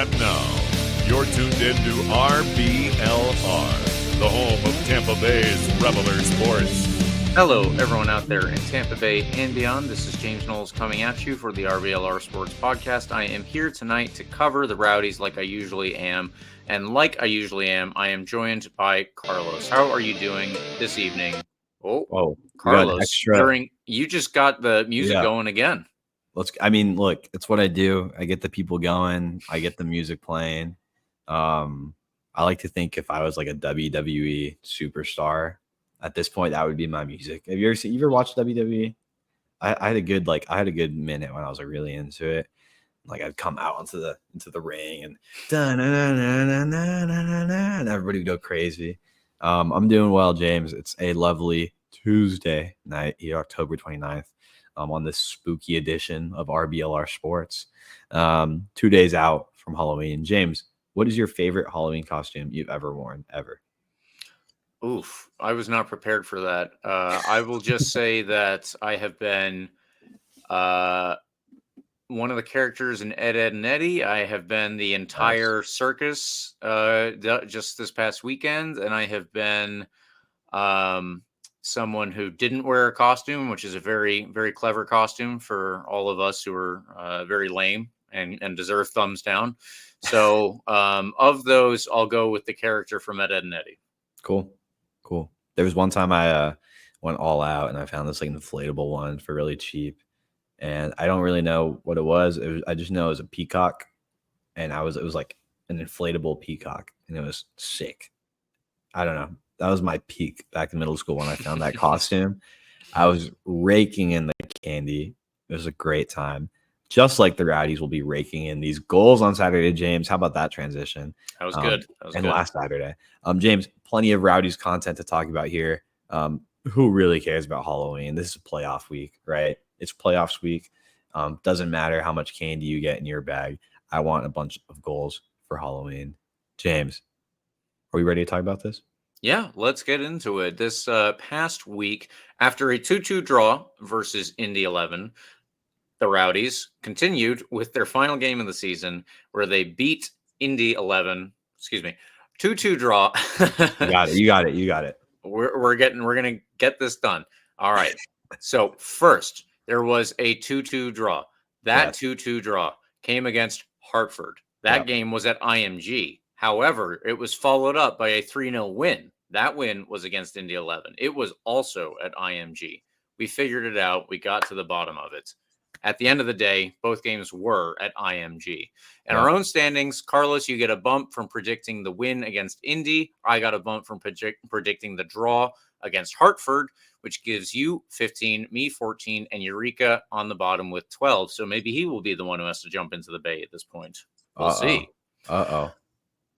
And now, you're tuned in to RBLR, the home of Tampa Bay's RBLR Sports. Hello, everyone out there in Tampa Bay and beyond. This is James Knowles coming at you for the RBLR Sports podcast. I am here tonight to cover the Rowdies like I usually am. And like I usually am, I am joined by Carlos. How are you doing this evening? Oh, Carlos, you just got the music going again. Look, it's what I do. I get the people going. I get the music playing. I like to think if I was like a WWE superstar at this point, that would be my music. Have you ever watched WWE? I had a good minute when I was like really into it. Like I'd come out into the ring and and everybody would go crazy. I'm doing well, James. It's a lovely Tuesday night here, October 29th. On this spooky edition of RBLR Sports. 2 days out from Halloween. James, what is your favorite Halloween costume you've ever worn, ever? Oof, I was not prepared for that. I will just say that I have been one of the characters in Ed, Edd n Eddy. I have been the entire circus just this past weekend, and I have been someone who didn't wear a costume, which is a very, very clever costume for all of us who are very lame and deserve thumbs down. So of those, I'll go with the character from Ed, Edd n Eddy. Cool. There was one time I went all out and I found this like inflatable one for really cheap. And I don't really know what it was. I just know it was a peacock. And it was like an inflatable peacock. And it was sick. I don't know. That was my peak back in middle school when I found that costume. I was raking in the candy. It was a great time. Just like the Rowdies will be raking in these goals on Saturday, James. How about that transition? That was good. Last Saturday. James, plenty of Rowdies content to talk about here. Who really cares about Halloween? This is a playoff week, right? It's playoffs week. Doesn't matter how much candy you get in your bag. I want a bunch of goals for Halloween. James, are we ready to talk about this? Yeah, let's get into it. This past week, after a 2-2 draw versus Indy 11, the Rowdies continued with their final game of the season where they beat Indy 11. 2-2 draw. You got it. We're going to get this done. All right. So first, there was a 2-2 draw. That 2-2 draw came against Hartford. That game was at IMG. However, it was followed up by a 3-0 win. That win was against Indy 11. It was also at IMG. We figured it out. We got to the bottom of it. At the end of the day, both games were at IMG. In our own standings, Carlos, you get a bump from predicting the win against Indy. I got a bump from predicting the draw against Hartford, which gives you 15, me 14, and Eureka on the bottom with 12. So maybe he will be the one who has to jump into the bay at this point. We'll see.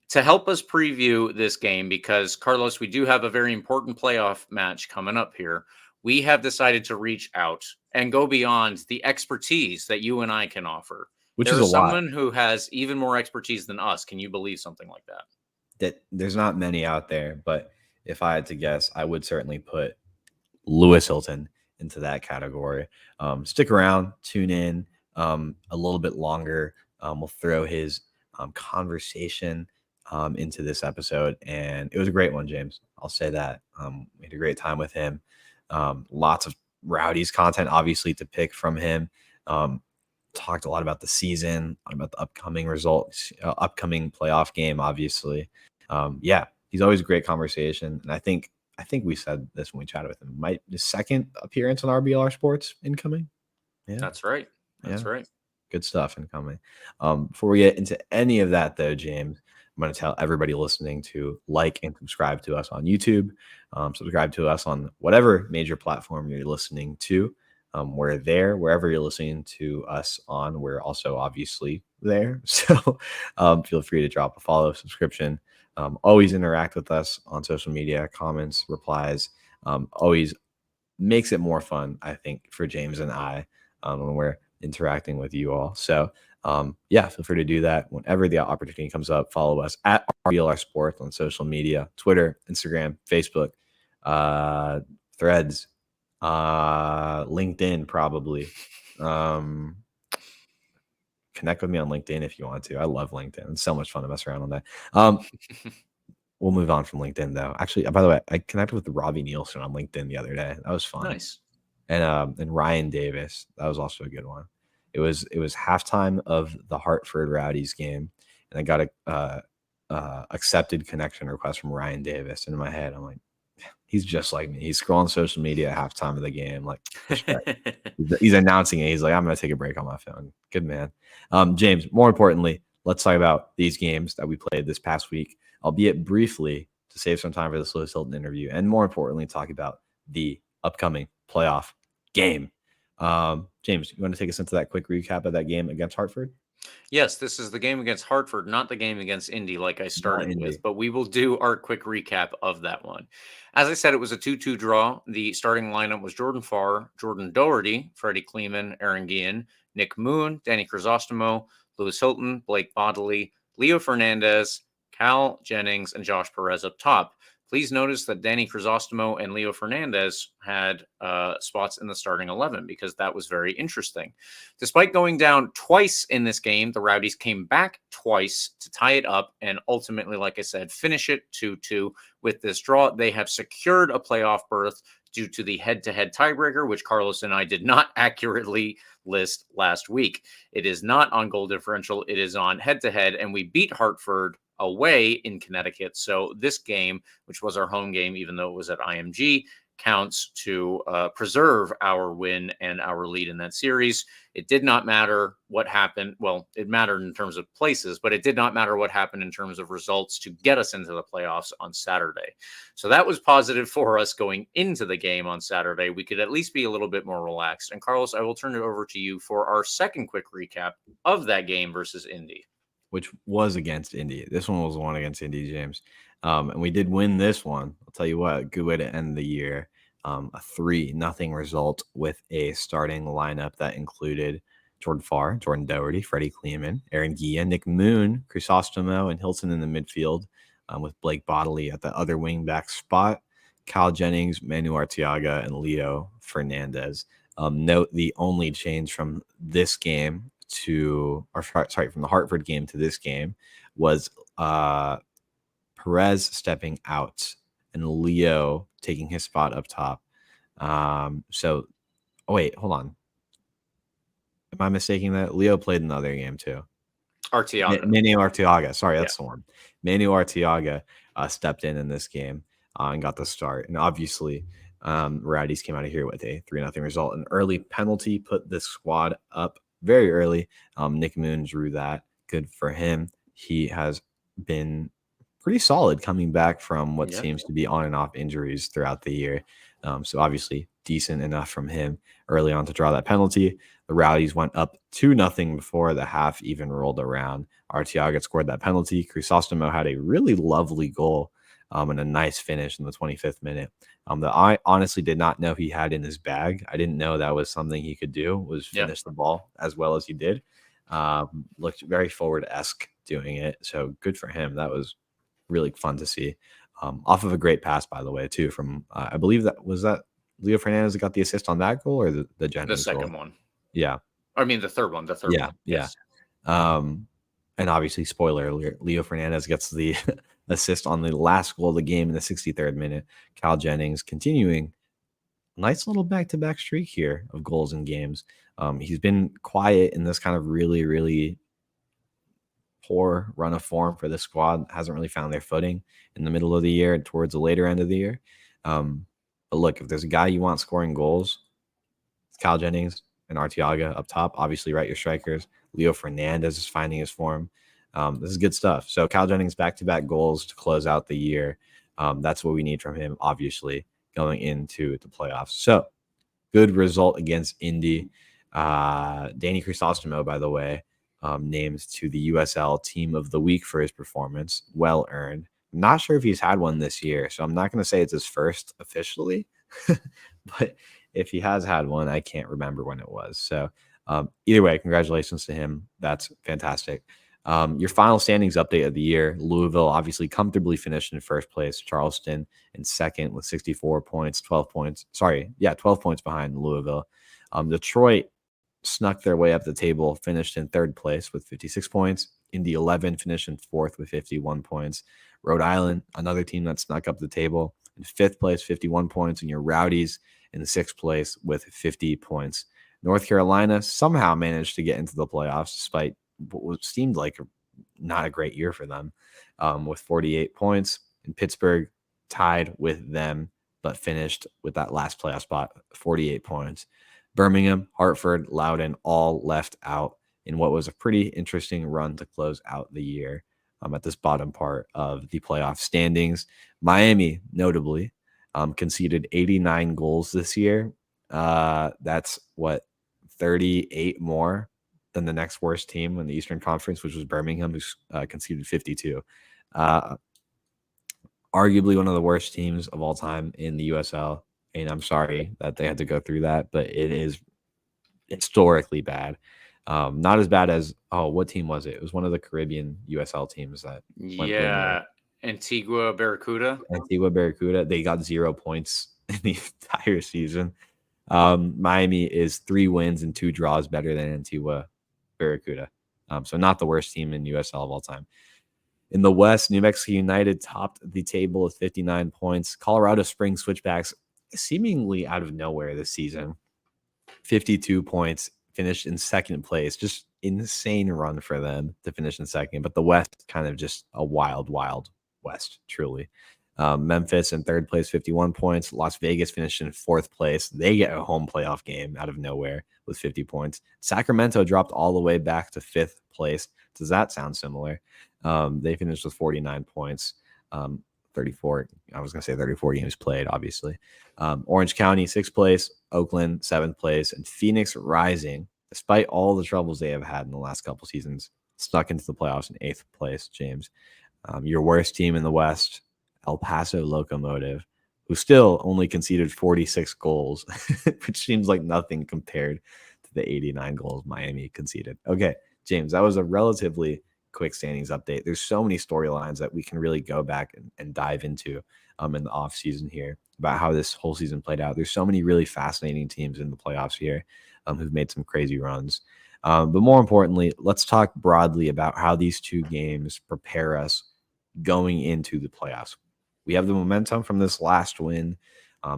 To help us preview this game, because, Carlos, we do have a very important playoff match coming up here, we have decided to reach out and go beyond the expertise that you and I can offer. Which is a lot. Someone who has even more expertise than us. Can you believe something like that? That there's not many out there, but if I had to guess, I would certainly put Lewis Hilton into that category. Stick around, tune in a little bit longer. We'll throw his conversation into this episode, and it was a great one, James. I'll say that. We had a great time with him. Lots of Rowdies content, obviously, to pick from him. Talked a lot about the season, about the upcoming results, upcoming playoff game, obviously. He's always a great conversation, and I think we said this when we chatted with him. His second appearance on RBLR Sports incoming. Yeah, that's right. That's right. Good stuff incoming. Before we get into any of that, though, James, I'm going to tell everybody listening to like and subscribe to us on YouTube. Subscribe to us on whatever major platform you're listening to. We're there. Wherever you're listening to us on, we're also obviously there. So feel free to drop a follow, subscription. Always interact with us on social media, comments, replies. Always makes it more fun, I think, for James and I when we're interacting with you all. So feel free to do that whenever the opportunity comes up. Follow us at RBLR Sports on social media, Twitter, Instagram, Facebook, Threads, LinkedIn probably. connect with me on LinkedIn if you want to. I love LinkedIn. It's so much fun to mess around on that. We'll move on from LinkedIn though. Actually, by the way, I connected with Robbie Nielsen on LinkedIn the other day. That was fun. Nice. And Ryan Davis. That was also a good one. It was halftime of the Hartford Rowdies game, and I got a accepted connection request from Ryan Davis. And in my head, I'm like, he's just like me. He's scrolling social media at halftime of the game. Like, he's announcing it. He's like, I'm going to take a break on my phone. Good man. James, more importantly, let's talk about these games that we played this past week, albeit briefly to save some time for this Lewis Hilton interview. And more importantly, talk about the upcoming playoff game. James, you want to take us into that quick recap of that game against Hartford? Yes, this is the game against Hartford, not the game against Indy like I started with, but we will do our quick recap of that one. As I said, it was a 2-2 draw. The starting lineup was Jordan Farr, Jordan Doherty, Freddie Kleeman, Aaron Guillen, Nick Moon, Danny Crisostomo, Lewis Hilton, Blake Bodley, Leo Fernandez, Cal Jennings, and Josh Perez up top. Please notice that Danny Crisostomo and Leo Fernandez had spots in the starting 11 because that was very interesting. Despite going down twice in this game, the Rowdies came back twice to tie it up and ultimately, like I said, finish it 2-2 with this draw. They have secured a playoff berth due to the head-to-head tiebreaker, which Carlos and I did not accurately list last week. It is not on goal differential. It is on head-to-head, and we beat Hartford away in Connecticut. So this game, which was our home game, even though it was at IMG, counts to preserve our win and our lead in that series. It did not matter what happened. Well, it mattered in terms of places, but it did not matter what happened in terms of results to get us into the playoffs on Saturday. So that was positive for us going into the game on Saturday. We could at least be a little bit more relaxed. And Carlos, I will turn it over to you for our second quick recap of that game versus Indy. Which was against Indy. This one was the one against Indy, James. And we did win this one. I'll tell you what, good way to end the year. A 3-0 result with a starting lineup that included Jordan Farr, Jordan Doherty, Freddie Kleeman, Aaron Guillen, Nick Moon, Crisostomo, and Hilton in the midfield, with Blake Bodley at the other wingback spot, Cal Jennings, Manu Arteaga, and Leo Fernandez. Note the only change from this game from the Hartford game to this game was Perez stepping out and Leo taking his spot up top. Wait, hold on. Am I mistaking that? Leo played in the other game too. Arteaga. Manu Arteaga. Sorry, that's the one. Manu Arteaga stepped in this game and got the start. And obviously, Rowdies came out of here with a 3-0 result. An early penalty put this squad up very early. Nick Moon drew that. Good for him. He has been pretty solid coming back from what seems to be on and off injuries throughout the year. So obviously decent enough from him early on to draw that penalty. The Rowdies went up 2-0 before the half even rolled around. Arteaga scored that penalty. Crisostomo had a really lovely goal and a nice finish in the 25th minute. That I honestly did not know he had in his bag. I didn't know that was something he could do, was finish the ball as well as he did. Looked very forward-esque doing it. So good for him. That was really fun to see. Off of a great pass, by the way, too, from I believe that Leo Fernandez that got the assist on that goal or the Jennings second goal? one. Yeah. I mean, the third one. The third one. Yeah. Yes. And obviously, spoiler alert, Leo Fernandez gets the assist on the last goal of the game in the 63rd minute. Cal Jennings continuing nice little back-to-back streak here of goals in games. He's been quiet in this kind of really, really poor run of form for this squad. Hasn't really found their footing in the middle of the year and towards the later end of the year. But look, if there's a guy you want scoring goals, it's Cal Jennings and Arteaga up top. Obviously, right, your strikers. Leo Fernandez is finding his form. This is good stuff. So Cal Jennings back-to-back goals to close out the year. That's what we need from him, obviously, going into the playoffs. So good result against Indy. Danny Crisostomo, by the way, named to the USL Team of the Week for his performance. Well earned. I'm not sure if he's had one this year, so I'm not going to say it's his first officially. But if he has had one, I can't remember when it was. So either way, congratulations to him. That's fantastic. Your final standings update of the year: Louisville obviously comfortably finished in first place. Charleston in second with 64 points, 12 points. 12 points behind Louisville. Detroit snuck their way up the table, finished in third place with 56 points. Indy 11 finished in fourth with 51 points. Rhode Island, another team that snuck up the table, in fifth place, 51 points. And your Rowdies in sixth place with 50 points. North Carolina somehow managed to get into the playoffs despite what seemed like not a great year for them, with 48 points. And Pittsburgh tied with them, but finished with that last playoff spot, 48 points. Birmingham, Hartford, Loudoun all left out in what was a pretty interesting run to close out the year, at this bottom part of the playoff standings. Miami, notably, conceded 89 goals this year. That's 38 more than the next worst team in the Eastern Conference, which was Birmingham, who conceded 52. Arguably one of the worst teams of all time in the USL. And I'm sorry that they had to go through that, but it is historically bad. Not as bad as, what team was it? It was one of the Caribbean USL teams that went Yeah, Antigua Barracuda. They got 0 points in the entire season. Miami is 3 wins and 2 draws better than Antigua Barracuda. So not the worst team in USL of all time. In the West, New Mexico United topped the table with 59 points. Colorado Springs Switchbacks, seemingly out of nowhere this season, 52 points, finished in second place. Just insane run for them to finish in second. But the West, kind of just a wild, wild West, truly. Memphis in third place, 51 points. Las Vegas finished in fourth place. They get a home playoff game out of nowhere with 50 points. Sacramento dropped all the way back to fifth place. Does that sound similar? They finished with 49 points. 34. I was going to say 34 games played, obviously. Orange County, sixth place. Oakland, seventh place. And Phoenix Rising, despite all the troubles they have had in the last couple seasons, stuck into the playoffs in eighth place, James. Your worst team in the West, El Paso Locomotive, who still only conceded 46 goals, which seems like nothing compared to the 89 goals Miami conceded. Okay, James, that was a relatively quick standings update. There's so many storylines that we can really go back and dive into in the off season here about how this whole season played out. There's so many really fascinating teams in the playoffs here who've made some crazy runs. But more importantly, let's talk broadly about how these two games prepare us going into the playoffs. We have the momentum from this last win.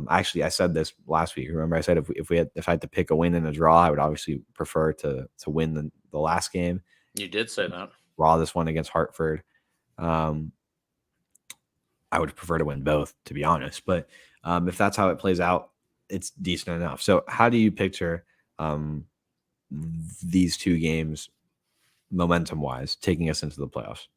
Actually, I said this last week. Remember, I said if I had to pick a win and a draw, I would obviously prefer to win the last game. You did say that. Draw this one against Hartford. I would prefer to win both, to be honest. But if that's how it plays out, it's decent enough. So how do you picture these two games momentum-wise taking us into the playoffs?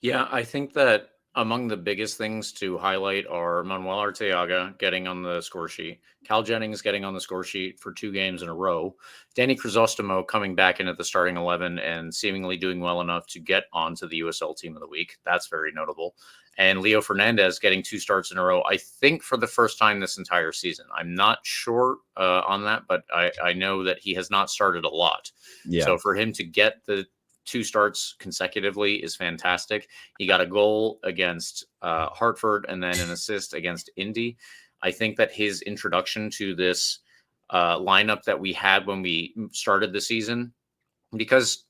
Yeah, I think that among the biggest things to highlight are Manuel Arteaga getting on the score sheet, Cal Jennings getting on the score sheet for 2 games in a row, Danny Crisostomo coming back into the starting 11 and seemingly doing well enough to get onto the USL Team of the Week. That's very notable. And Leo Fernandez getting 2 starts in a row, I think for the first time this entire season. I'm not sure on that, but I know that he has not started a lot. Yeah. So for him to get the 2 starts consecutively is fantastic. He got a goal against Hartford and then an assist against Indy. I think that his introduction to this lineup that we had when we started the season, because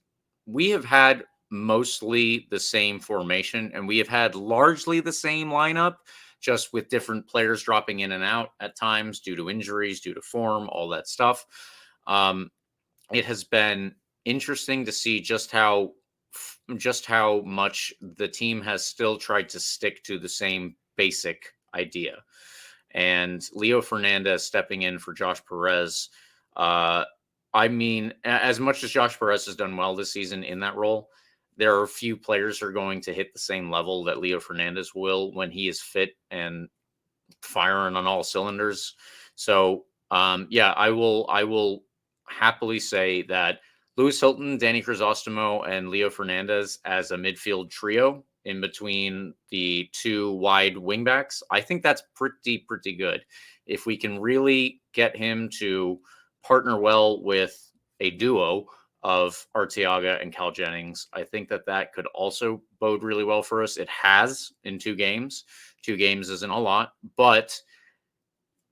we have had mostly the same formation and we have had largely the same lineup, just with different players dropping in and out at times due to injuries, due to form, all that stuff. It has been interesting to see just how much the team has still tried to stick to the same basic idea. And Leo Fernandez stepping in for Josh Perez. I mean, as much as Josh Perez has done well this season in that role, there are a few players who are going to hit the same level that Leo Fernandez will when he is fit and firing on all cylinders. So, I will happily say that Lewis Hilton, Danny Crisostomo, and Leo Fernandez as a midfield trio in between the 2 wide wingbacks, I think that's pretty good. If we can really get him to partner well with a duo of Arteaga and Cal Jennings, I think that could also bode really well for us. It has in 2 games. 2 games isn't a lot, but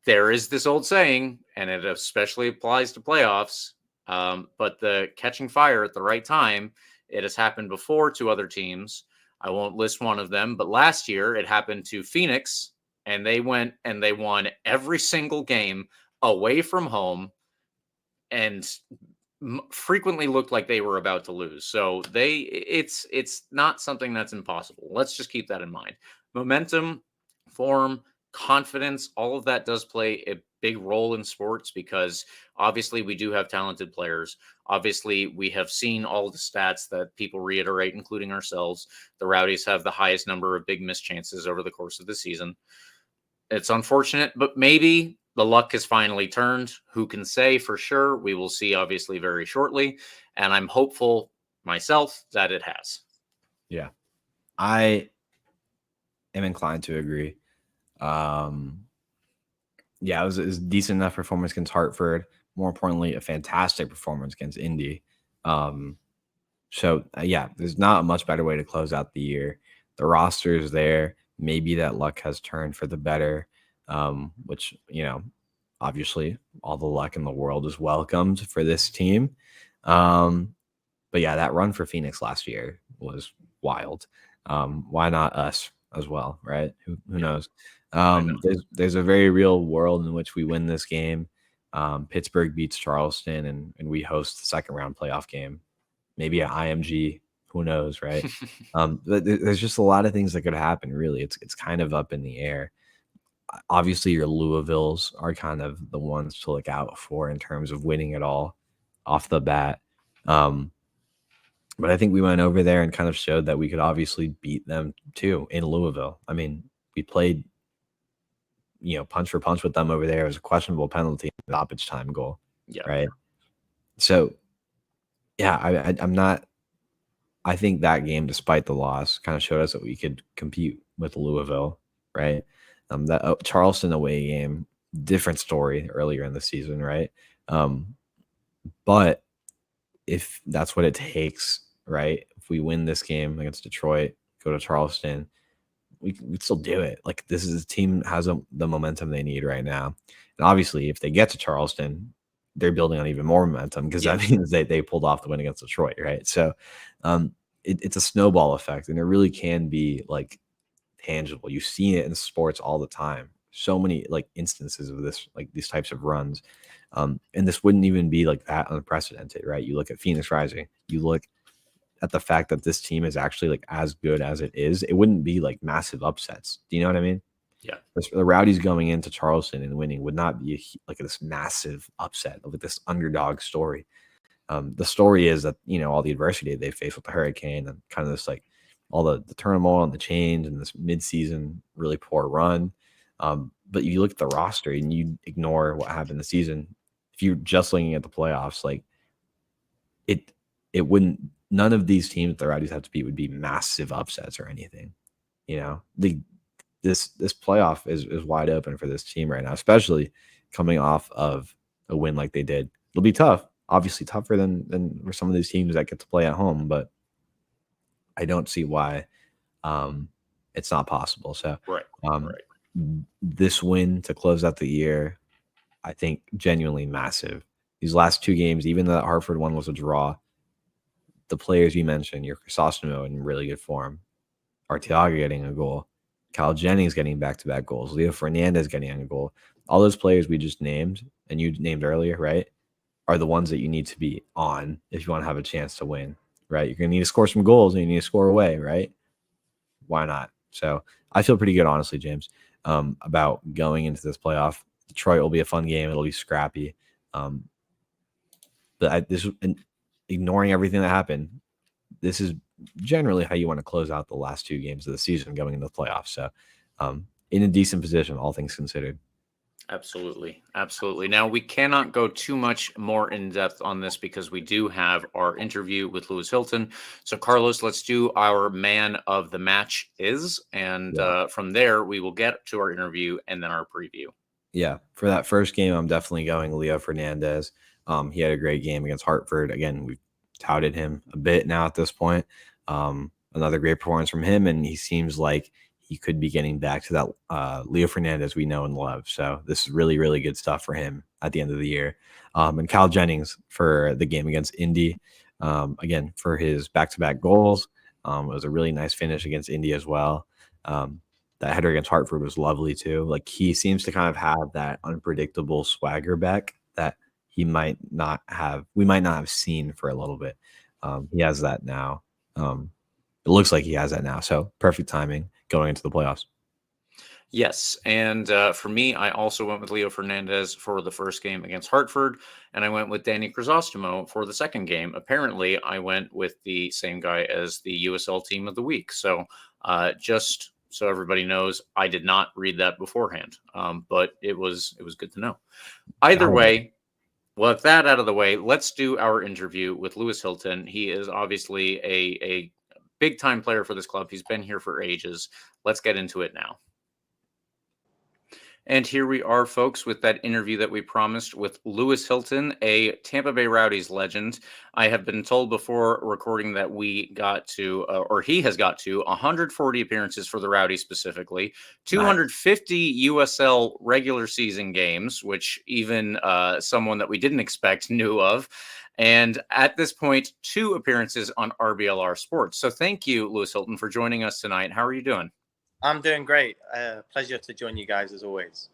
there is this old saying, and it especially applies to playoffs. But the catching fire at the right time, it has happened before to other teams. I won't list one of them, but last year it happened to Phoenix, and they went and they won every single game away from home and frequently looked like they were about to lose. So it's not something that's impossible. Let's just keep that in mind. Momentum, form, confidence, all of that does play a big role in sports because obviously we do have talented players. Obviously, we have seen all the stats that people reiterate, including ourselves. The Rowdies have the highest number of big missed chances over the course of the season. It's unfortunate, but maybe the luck has finally turned. Who can say for sure? We will see, obviously, very shortly. And I'm hopeful myself that it has. Yeah. I am inclined to agree. Yeah, it was a decent enough performance against Hartford. More importantly, a fantastic performance against Indy. Yeah, there's not a much better way to close out the year. The roster is there. Maybe that luck has turned for the better, which, obviously all the luck in the world is welcomed for this team. But yeah, that run for Phoenix last year was wild. Why not us as well, right? Who knows? There's a very real world in which we win this game. Pittsburgh beats Charleston, and we host the second round playoff game. Maybe at IMG, who knows, right? But there's just a lot of things that could happen. Really, it's kind of up in the air. Obviously, your Louisvilles are kind of the ones to look out for in terms of winning it all off the bat. But I think we went over there and kind of showed that we could obviously beat them too in Louisville. I mean, we played, punch for punch with them over there. It was a questionable penalty, stoppage time goal. Yeah. Right. So, yeah, I'm not. I think that game, despite the loss, kind of showed us that we could compete with Louisville. Right. That Charleston away game, different story earlier in the season. Right. But if that's what it takes, right? If we win this game against Detroit, go to Charleston, we'd still do it. Like, this is a team has the momentum they need right now. And obviously, if they get to Charleston, they're building on even more momentum because that means they pulled off the win against Detroit, right? So it's a snowball effect, and it really can be like tangible. You see it in sports all the time. So many like instances of this, like these types of runs. And this wouldn't even be like that unprecedented, right? You look at Phoenix Rising, you look at the fact that this team is actually like as good as it is. It wouldn't be like massive upsets. Do you know what I mean? Yeah. The Rowdies going into Charleston and winning would not be like this massive upset of like this underdog story. The story is that, all the adversity they faced with the hurricane and kind of this like all the turmoil and the change and this midseason really poor run. But you look at the roster and you ignore what happened this season. If you're just looking at the playoffs, like it wouldn't. None of these teams that the Rowdies have to beat would be massive upsets or anything. This playoff is wide open for this team right now, especially coming off of a win like they did. It'll be tough, obviously tougher than for some of these teams that get to play at home, but I don't see why it's not possible. So this win to close out the year, I think genuinely massive. These last two games, even though that Hartford one was a draw, the players you mentioned, your Crisostomo in really good form, Arteaga getting a goal, Kyle Jennings getting back-to-back goals, Leo Fernandez getting a goal. All those players we just named, and you named earlier, right, are the ones that you need to be on if you want to have a chance to win, right? You're going to need to score some goals, and you need to score away, right? Why not? So I feel pretty good, honestly, James, about going into this playoff. Detroit will be a fun game. It'll be scrappy. But ignoring everything that happened, this is generally how you want to close out the last two games of the season going into the playoffs. So in a decent position, all things considered. Absolutely. Now, we cannot go too much more in depth on this because we do have our interview with Lewis Hilton. So, Carlos, let's do our man of the match and from there, we will get to our interview and then our preview. Yeah, for that first game, I'm definitely going Leo Fernandez. He had a great game against Hartford. Again, we've touted him a bit now at this point. Another great performance from him, and he seems like he could be getting back to that Leo Fernandez we know and love. So this is really, really good stuff for him at the end of the year. And Kyle Jennings for the game against Indy, again, for his back-to-back goals. It was a really nice finish against Indy as well. That header against Hartford was lovely too. Like, he seems to kind of have that unpredictable swagger back that we might not have seen for a little bit. He has that now. It looks like he has that now. So perfect timing going into the playoffs. Yes, and for me, I also went with Leo Fernandez for the first game against Hartford, and I went with Danny Crisostomo for the second game. Apparently, I went with the same guy as the USL Team of the Week. So just so everybody knows, I did not read that beforehand, but it was good to know. Either way, with that out of the way, let's do our interview with Lewis Hilton. He is obviously a big-time player for this club. He's been here for ages. Let's get into it now. And here we are, folks, with that interview that we promised with Lewis Hilton, a Tampa Bay Rowdies legend. I have been told before recording that we got to, or he has got to, 140 appearances for the Rowdies specifically, 250 USL regular season games, which even someone that we didn't expect knew of. And at this point, 2 appearances on RBLR Sports. So thank you, Lewis Hilton, for joining us tonight. How are you doing? I'm doing great. Pleasure to join you guys as always.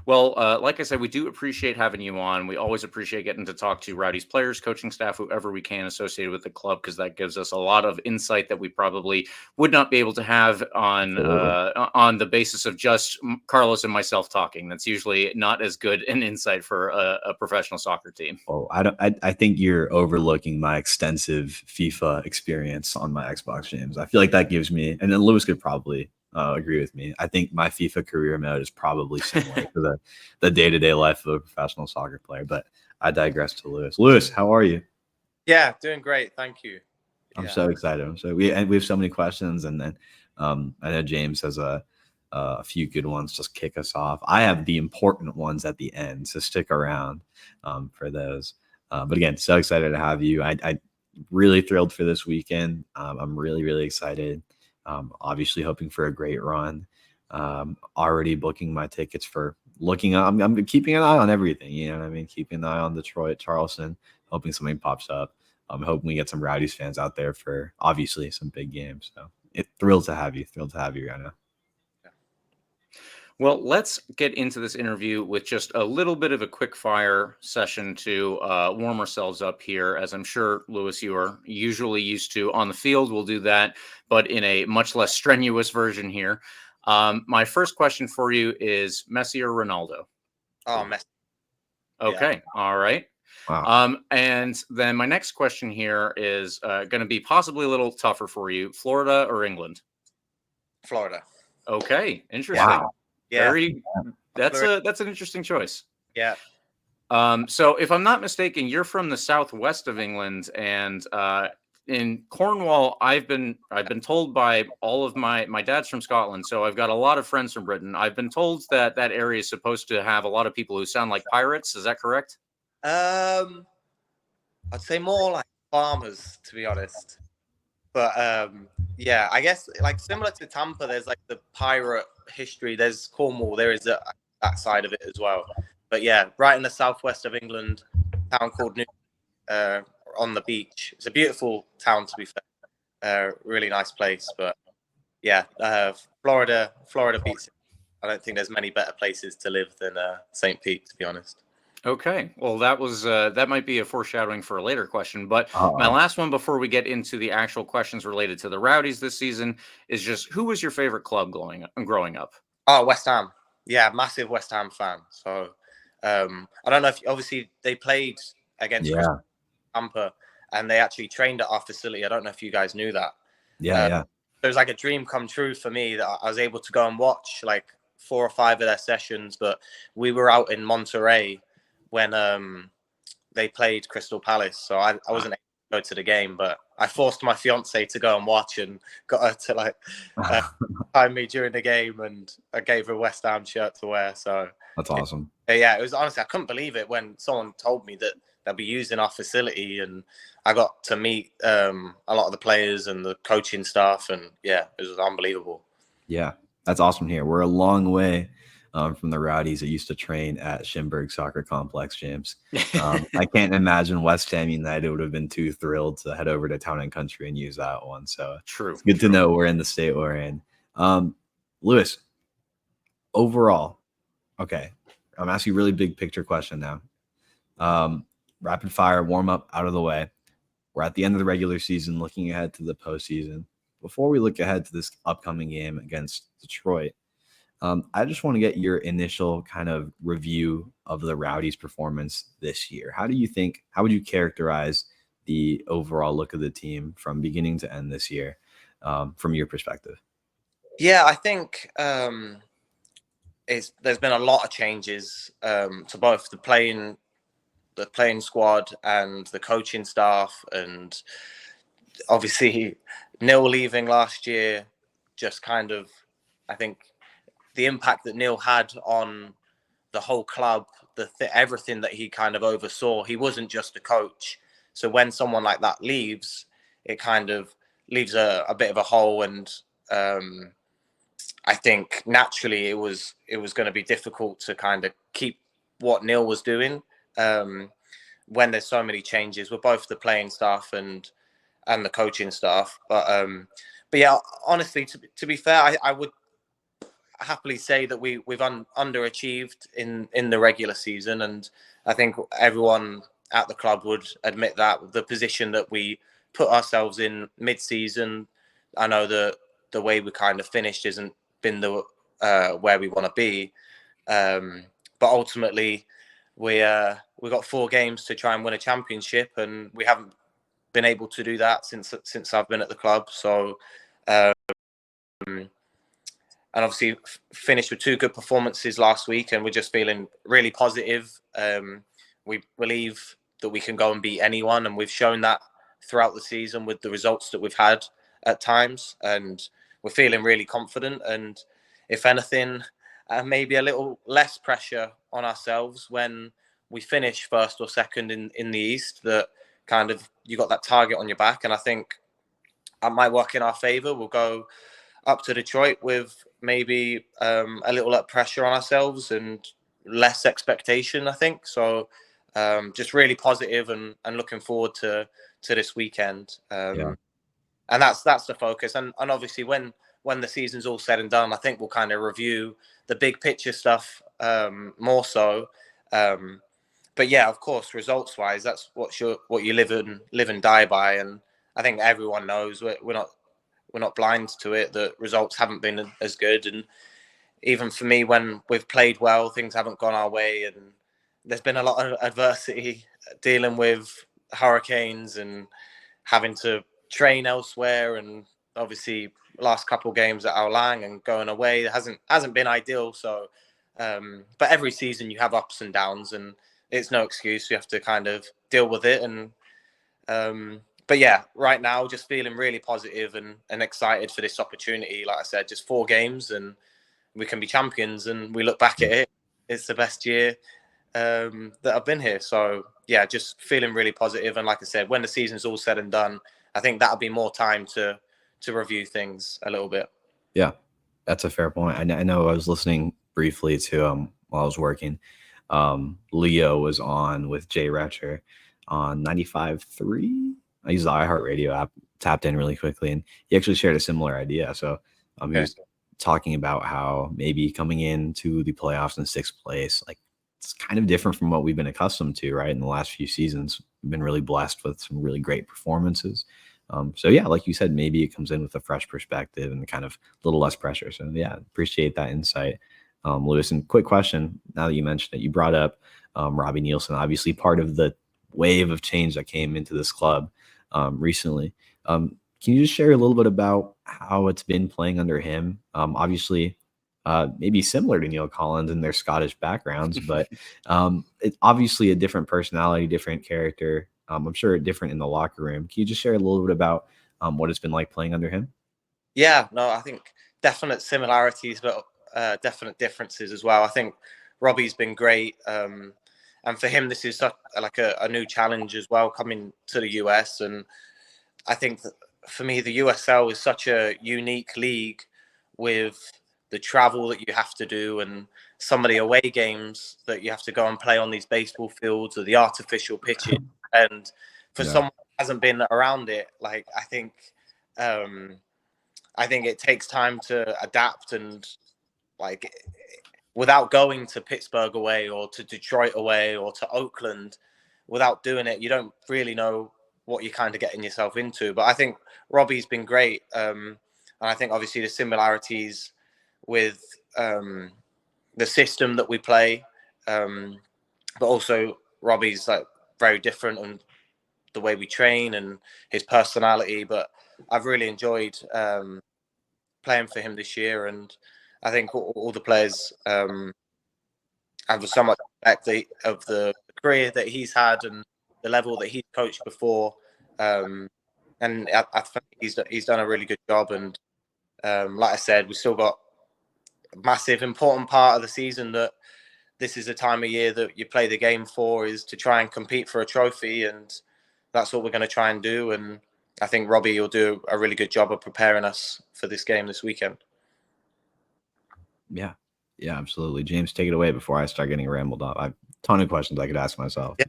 Well, like I said, we do appreciate having you on. We always appreciate getting to talk to Rowdies players, coaching staff, whoever we can associated with the club, because that gives us a lot of insight that we probably would not be able to have on the basis of just Carlos and myself talking. That's usually not as good an insight for a professional soccer team. Oh, I think you're overlooking my extensive FIFA experience on my Xbox games. I feel like that gives me, and then Lewis could probably agree with me. I think my FIFA career mode is probably similar to the day-to-day life of a professional soccer player, but I digress to Lewis. Lewis, how are you? Yeah, doing great. Thank you. I'm so excited. We have so many questions, and then I know James has a few good ones. Just kick us off. I have the important ones at the end, so stick around for those. But again, so excited to have you. I really thrilled for this weekend. I'm really, really excited. Obviously hoping for a great run. Already booking my tickets for looking. I'm keeping an eye on everything. You know what I mean? Keeping an eye on Detroit, Charleston. Hoping something pops up. I'm hoping we get some Rowdies fans out there for obviously some big games. So thrilled to have you. Thrilled to have you right now. Well, let's get into this interview with just a little bit of a quick fire session to warm ourselves up here. As I'm sure, Lewis, you are usually used to on the field. We'll do that, but in a much less strenuous version here. My first question for you is Messi or Ronaldo? Oh, Messi. Okay. Yeah. All right. Wow. And then my next question here is going to be possibly a little tougher for you. Florida or England? Florida. Okay. Interesting. Wow. Yeah, that's an interesting choice. Yeah. So if I'm not mistaken, you're from the southwest of England, and in Cornwall, I've been told by all of my dad's from Scotland, so I've got a lot of friends from Britain. I've been told that area is supposed to have a lot of people who sound like pirates. Is that correct? I'd say more like farmers, to be honest. But yeah, I guess like similar to Tampa, there's like the pirate history. There's Cornwall. There is that side of it as well. But yeah, right in the southwest of England, a town called New on the beach. It's a beautiful town, to be fair. Really nice place. But yeah, Florida beats it. I don't think there's many better places to live than St. Pete, to be honest. Okay. Well, that might be a foreshadowing for a later question. But my last one before we get into the actual questions related to the Rowdies this season is just, who was your favorite club growing up? Oh, West Ham. Yeah, massive West Ham fan. So I don't know if obviously they played against Tampa and they actually trained at our facility. I don't know if you guys knew that. Yeah. It was like a dream come true for me that I was able to go and watch like 4 or 5 of their sessions. But we were out in Monterey when they played Crystal Palace. So I wasn't able to go to the game, but I forced my fiance to go and watch and got her to like time me during the game, and I gave her a West Ham shirt to wear. So that's awesome. Yeah, it was honestly, I couldn't believe it when someone told me that they'll be using our facility, and I got to meet a lot of the players and the coaching staff, and yeah, it was unbelievable. Yeah, that's awesome here. We're a long way from the Rowdies that used to train at Schimberg Soccer Complex, James. I can't imagine West Ham United would have been too thrilled to head over to Town and Country and use that one. So True. it's good to know we're in the state we're in. Lewis, overall, okay, I'm asking you a really big picture question now. Rapid fire, warm up out of the way. We're at the end of the regular season, looking ahead to the postseason. Before we look ahead to this upcoming game against Detroit, I just want to get your initial kind of review of the Rowdies' performance this year. How would you characterize the overall look of the team from beginning to end this year, from your perspective? Yeah, I think there's been a lot of changes to both the playing squad and the coaching staff, and obviously Neil leaving last year just kind of, I think the impact that Neil had on the whole club, everything that he kind of oversaw. He wasn't just a coach. So when someone like that leaves, it kind of leaves a bit of a hole. And I think naturally it was going to be difficult to kind of keep what Neil was doing when there's so many changes with both the playing staff and the coaching staff. But yeah, honestly, to be fair, I would happily say that we've underachieved in the regular season, and I think everyone at the club would admit that the position that we put ourselves in mid-season, I know that the way we kind of finished isn't been the where we want to be, but ultimately we got 4 games to try and win a championship, and we haven't been able to do that since I've been at the club. So and obviously finished with 2 good performances last week, and we're just feeling really positive. We believe that we can go and beat anyone, and we've shown that throughout the season with the results that we've had at times, and we're feeling really confident. And if anything, maybe a little less pressure on ourselves when we finish first or second in the East, that kind of you got that target on your back, and I think that might work in our favour. We'll go up to Detroit with maybe a little pressure on ourselves and less expectation, I think. So just really positive and looking forward to this weekend. And that's the focus. And obviously when the season's all said and done, I think we'll kind of review the big picture stuff more so. But yeah, of course, results wise, that's what you live and die by. And I think everyone knows we're not blind to it, that results haven't been as good. And even for me, when we've played well, things haven't gone our way, and there's been a lot of adversity dealing with hurricanes and having to train elsewhere, and obviously last couple of games at Ao Lang and going away, it hasn't been ideal. So but every season you have ups and downs, and it's no excuse. You have to kind of deal with it. And but yeah, right now, just feeling really positive and excited for this opportunity. Like I said, just 4 games and we can be champions. And we look back at it, it's the best year that I've been here. So yeah, just feeling really positive. And like I said, when the season's all said and done, I think that'll be more time to review things a little bit. Yeah, that's a fair point. I know I was listening briefly to while I was working. Leo was on with Jay Retcher on 95.3. I used the iHeartRadio app, tapped in really quickly, and he actually shared a similar idea. So he was talking about how maybe coming into the playoffs in 6th place, like it's kind of different from what we've been accustomed to, right? In the last few seasons, we've been really blessed with some really great performances. So yeah, like you said, maybe it comes in with a fresh perspective and kind of a little less pressure. So yeah, appreciate that insight, Lewis. And quick question, now that you mentioned it, you brought up Robbie Nielsen, obviously part of the wave of change that came into this club recently. Can you just share a little bit about how it's been playing under him? Obviously, maybe similar to Neil Collins in their Scottish backgrounds, but it's obviously a different personality, different character. I'm sure different in the locker room. Can you just share a little bit about what it's been like playing under him? Yeah, no, I think definite similarities, but definite differences as well. I think Robbie's been great. And for him, this is like a new challenge as well, coming to the US. And I think that for me, the USL is such a unique league with the travel that you have to do and some of the away games that you have to go and play on these baseball fields or the artificial pitches. And for someone who hasn't been around it, like I think it takes time to adapt, and like without going to Pittsburgh away or to Detroit away or to Oakland, without doing it, you don't really know what you're kind of getting yourself into. But I think Robbie's been great. And I think obviously the similarities with the system that we play, but also Robbie's like very different and the way we train and his personality. But I've really enjoyed playing for him this year, and I think all the players have so much respect of the career that he's had and the level that he's coached before. And I think he's done a really good job. And like I said, we still got a massive, important part of the season that this is the time of year that you play the game for, is to try and compete for a trophy. And that's what we're going to try and do. And I think Robbie will do a really good job of preparing us for this game this weekend. Yeah, absolutely. James, take it away before I start getting rambled up. I have a ton of questions I could ask myself. Yeah.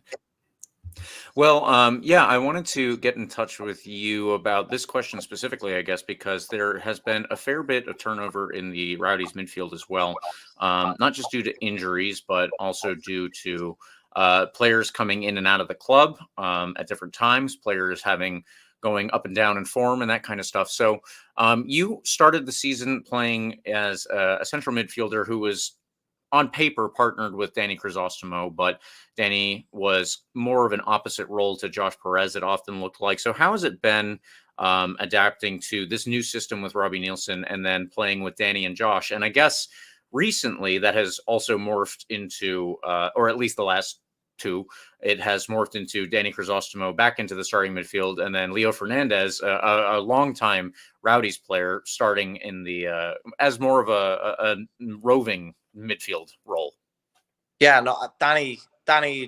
Well, I wanted to get in touch with you about this question specifically, I guess, because there has been a fair bit of turnover in the Rowdies midfield as well, not just due to injuries, but also due to players coming in and out of the club at different times, players going up and down in form and that kind of stuff. So you started the season playing as a central midfielder who was on paper partnered with Danny Crisostomo, but Danny was more of an opposite role to Josh Perez, it often looked like. So how has it been adapting to this new system with Robbie Nielsen and then playing with Danny and Josh? And I guess recently that has also morphed into, or at least the last two, it has morphed into Danny Crisostomo back into the starting midfield, and then Leo Fernandez, a longtime Rowdies player, starting in the as more of a roving midfield role. Yeah, no, Danny,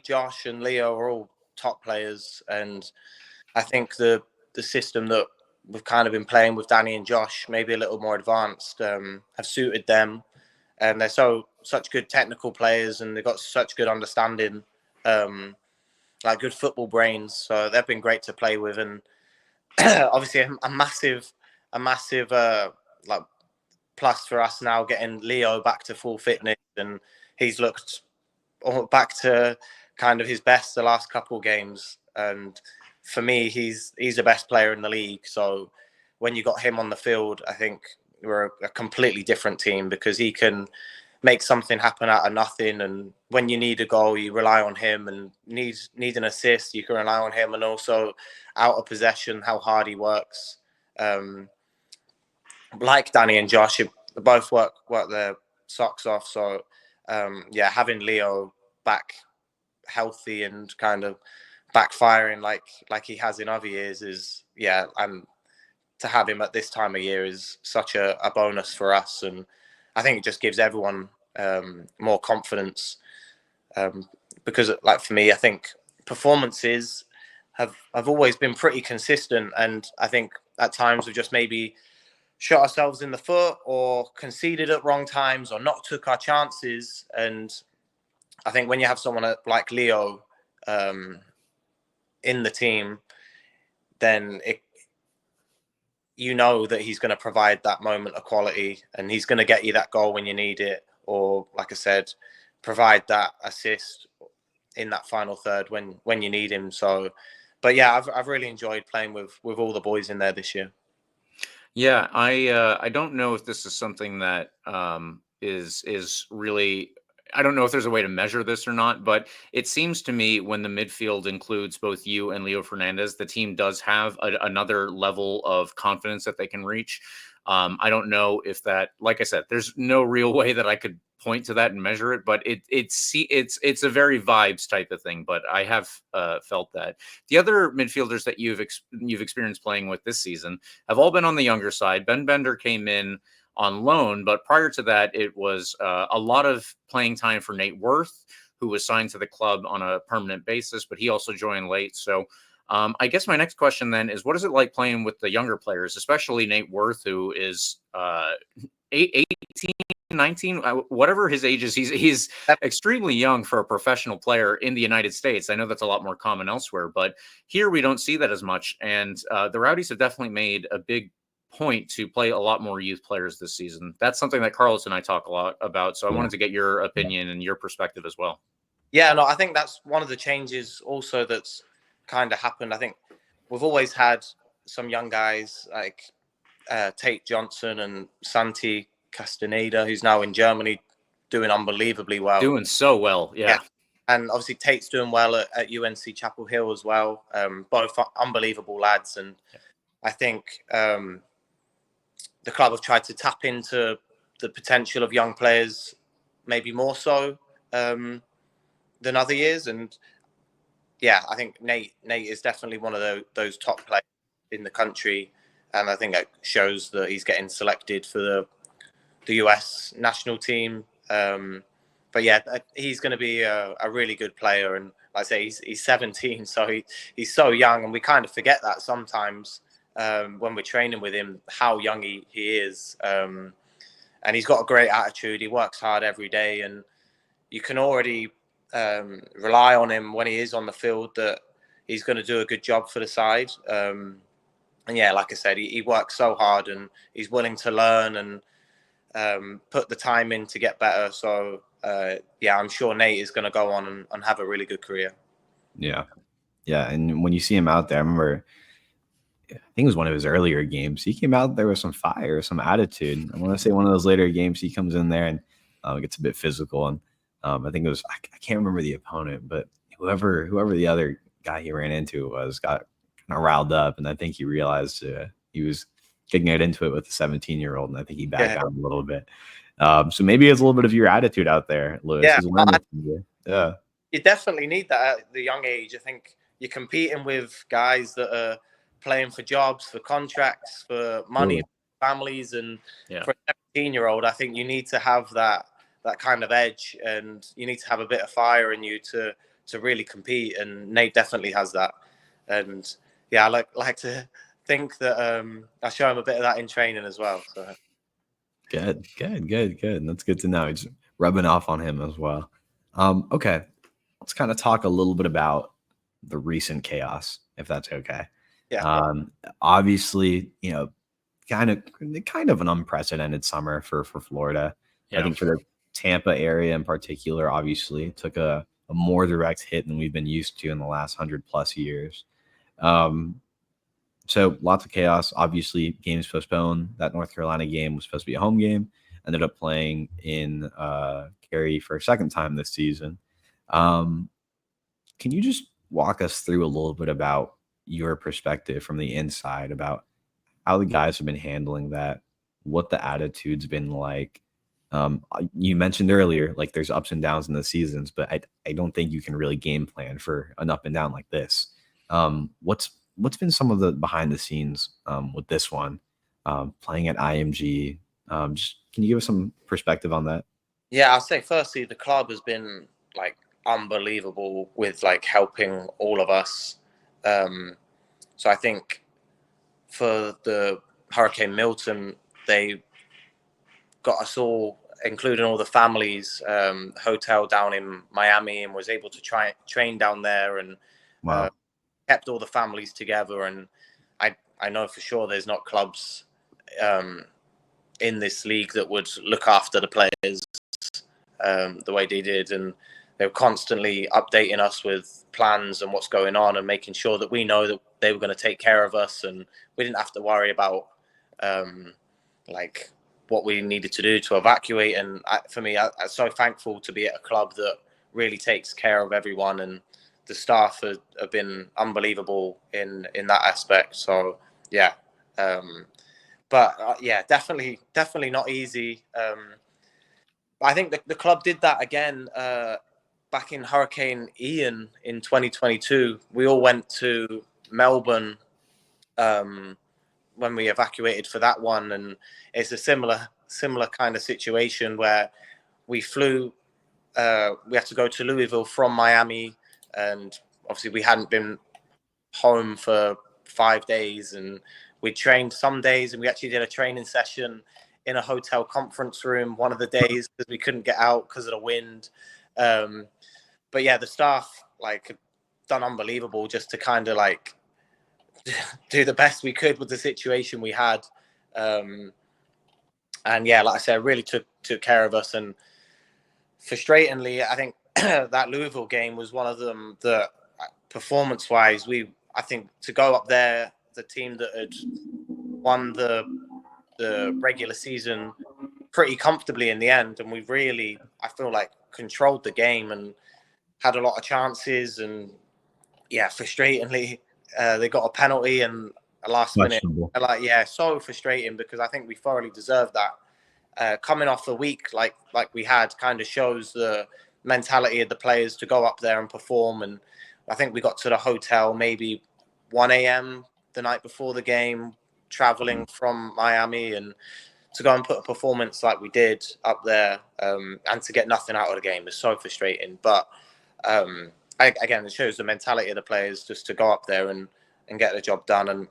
Josh, and Leo are all top players, and I think the system that we've kind of been playing with Danny and Josh, maybe a little more advanced, have suited them, and they're such good technical players, and they've got such good understanding, like good football brains. So they've been great to play with, and obviously a massive like plus for us now getting Leo back to full fitness, and he's looked back to kind of his best the last couple of games. And for me, he's the best player in the league. So when you got him on the field, I think we're a completely different team, because he can make something happen out of nothing. And when you need a goal, you rely on him, and need an assist, you can rely on him. And also out of possession, how hard he works. Like Danny and Josh, they both work their socks off. So having Leo back healthy and kind of backfiring like he has in other years is, and to have him at this time of year is such a bonus for us. And I think it just gives everyone more confidence, because like for me, I think performances have always been pretty consistent, and I think at times we've just maybe shot ourselves in the foot or conceded at wrong times or not took our chances. And I think when you have someone like Leo in the team, then you know that he's going to provide that moment of quality, and he's going to get you that goal when you need it, or like I said, provide that assist in that final third when you need him. So, but yeah, I've really enjoyed playing with all the boys in there this year. Yeah, I don't know if this is something that is really, I don't know if there's a way to measure this or not, but it seems to me when the midfield includes both you and Leo Fernandez, the team does have another level of confidence that they can reach. I don't know if that, like I said, there's no real way that I could point to that and measure it, but it's a very vibes type of thing. But I have felt that the other midfielders that you've experienced playing with this season have all been on the younger side. Ben Bender came in on loan, but prior to that, it was a lot of playing time for Nate Worth, who was signed to the club on a permanent basis, but he also joined late. So I guess my next question then is, what is it like playing with the younger players, especially Nate Worth, who is 18, 19, whatever his age is. He's extremely young for a professional player in the United States. I know that's a lot more common elsewhere, but here we don't see that as much. And the Rowdies have definitely made a big point to play a lot more youth players this season. That's something that Carlos and I talk a lot about. So I wanted to get your opinion and your perspective as well. Yeah, no, I think that's one of the changes also that's kind of happened. I think we've always had some young guys like Tate Johnson and Santi Castaneda, who's now in Germany, doing unbelievably well. Doing so well, yeah. And obviously Tate's doing well at UNC Chapel Hill as well. Both unbelievable lads. And I think the club have tried to tap into the potential of young players, maybe more so than other years. And yeah, I think Nate is definitely one of those top players in the country. And I think it shows that he's getting selected for the US national team. But yeah, he's going to be a really good player. And like I say, he's 17, so he's so young. And we kind of forget that sometimes when we're training with him, how young he is. And he's got a great attitude. He works hard every day. And you can already rely on him when he is on the field that he's going to do a good job for the side. And yeah, like I said, he works so hard and he's willing to learn and put the time in to get better. So yeah, I'm sure Nate is going to go on and have a really good career. Yeah. And when you see him out there, I remember, I think it was one of his earlier games. He came out there with some fire, some attitude. I want to say one of those later games, he comes in there and gets a bit physical. And I think it was, I can't remember the opponent, but whoever the other guy he ran into was got kind of riled up. And I think he realized he was getting it into it with a 17-year-old. And I think he backed down a little bit. So maybe it's a little bit of your attitude out there, Lewis. Yeah. You definitely need that at the young age. I think you're competing with guys that are playing for jobs, for contracts, for money, families. And for a 17-year-old, I think you need to have that kind of edge, and you need to have a bit of fire in you to really compete. And Nate definitely has that. And yeah, I like to think that I show him a bit of that in training as well. So. Good. That's good to know. It's rubbing off on him as well. Okay, let's kind of talk a little bit about the recent chaos, if that's okay. Yeah. Obviously, kind of an unprecedented summer for Florida. Yeah. I think for the Tampa area in particular, obviously took a more direct hit than we've been used to in the last 100+ years. So lots of chaos. Obviously, games postponed. That North Carolina game was supposed to be a home game. Ended up playing in Cary for a second time this season. Can you just walk us through a little bit about your perspective from the inside about how the guys have been handling that, what the attitude's been like? You mentioned earlier, like there's ups and downs in the seasons, but I don't think you can really game plan for an up and down like this. What's been some of the behind the scenes with this one, playing at IMG? Just can you give us some perspective on that? Yeah, I'll say firstly, the club has been like unbelievable with like helping all of us. So I think for the Hurricane Milton, they got us all, including all the families, hotel down in Miami, and was able to train down there and kept all the families together. And I know for sure there's not clubs in this league that would look after the players the way they did. And they were constantly updating us with plans and what's going on and making sure that we know that they were going to take care of us. And we didn't have to worry about like what we needed to do to evacuate. And for me, I'm so thankful to be at a club that really takes care of everyone. And the staff have been unbelievable in that aspect. So yeah. But yeah, definitely not easy. I think the club did that again back in Hurricane Ian in 2022. We all went to Melbourne when we evacuated for that one, and it's a similar kind of situation where we flew. We had to go to Louisville from Miami, and obviously we hadn't been home for 5 days, and we trained some days, and we actually did a training session in a hotel conference room one of the days because we couldn't get out because of the wind. But yeah, the staff like done unbelievable just to kind of like do the best we could with the situation we had. And yeah, like I said, really took care of us. And frustratingly, I think that Louisville game was one of them that performance-wise, I think to go up there, the team that had won the regular season pretty comfortably in the end, and we really, I feel like, controlled the game and had a lot of chances. And yeah, frustratingly, they got a penalty and a last minute. Like, yeah, so frustrating because I think we thoroughly deserved that. Coming off the week like we had kind of shows the mentality of the players to go up there and perform. And I think we got to the hotel maybe 1 a.m. the night before the game, traveling from Miami, and to go and put a performance like we did up there, and to get nothing out of the game is so frustrating. But again, it shows the mentality of the players just to go up there and get the job done. And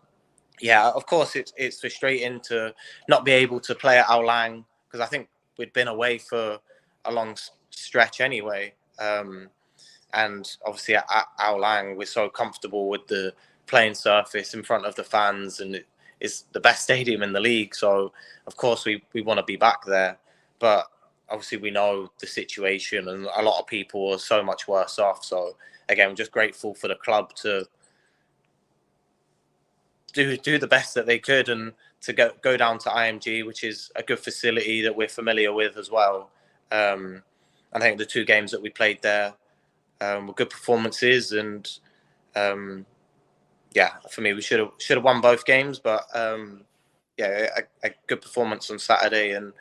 yeah, of course, it's frustrating to not be able to play at Ao Lang because I think we'd been away for a long stretch anyway. And obviously at Ao Lang, we're so comfortable with the playing surface in front of the fans, and it's the best stadium in the league. So of course we want to be back there, but obviously we know the situation and a lot of people are so much worse off. So again, I'm just grateful for the club to do the best that they could and to go down to IMG, which is a good facility that we're familiar with as well. I think the 2 games that we played there were good performances, and yeah, for me, we should have won both games, but yeah, a good performance on Saturday, and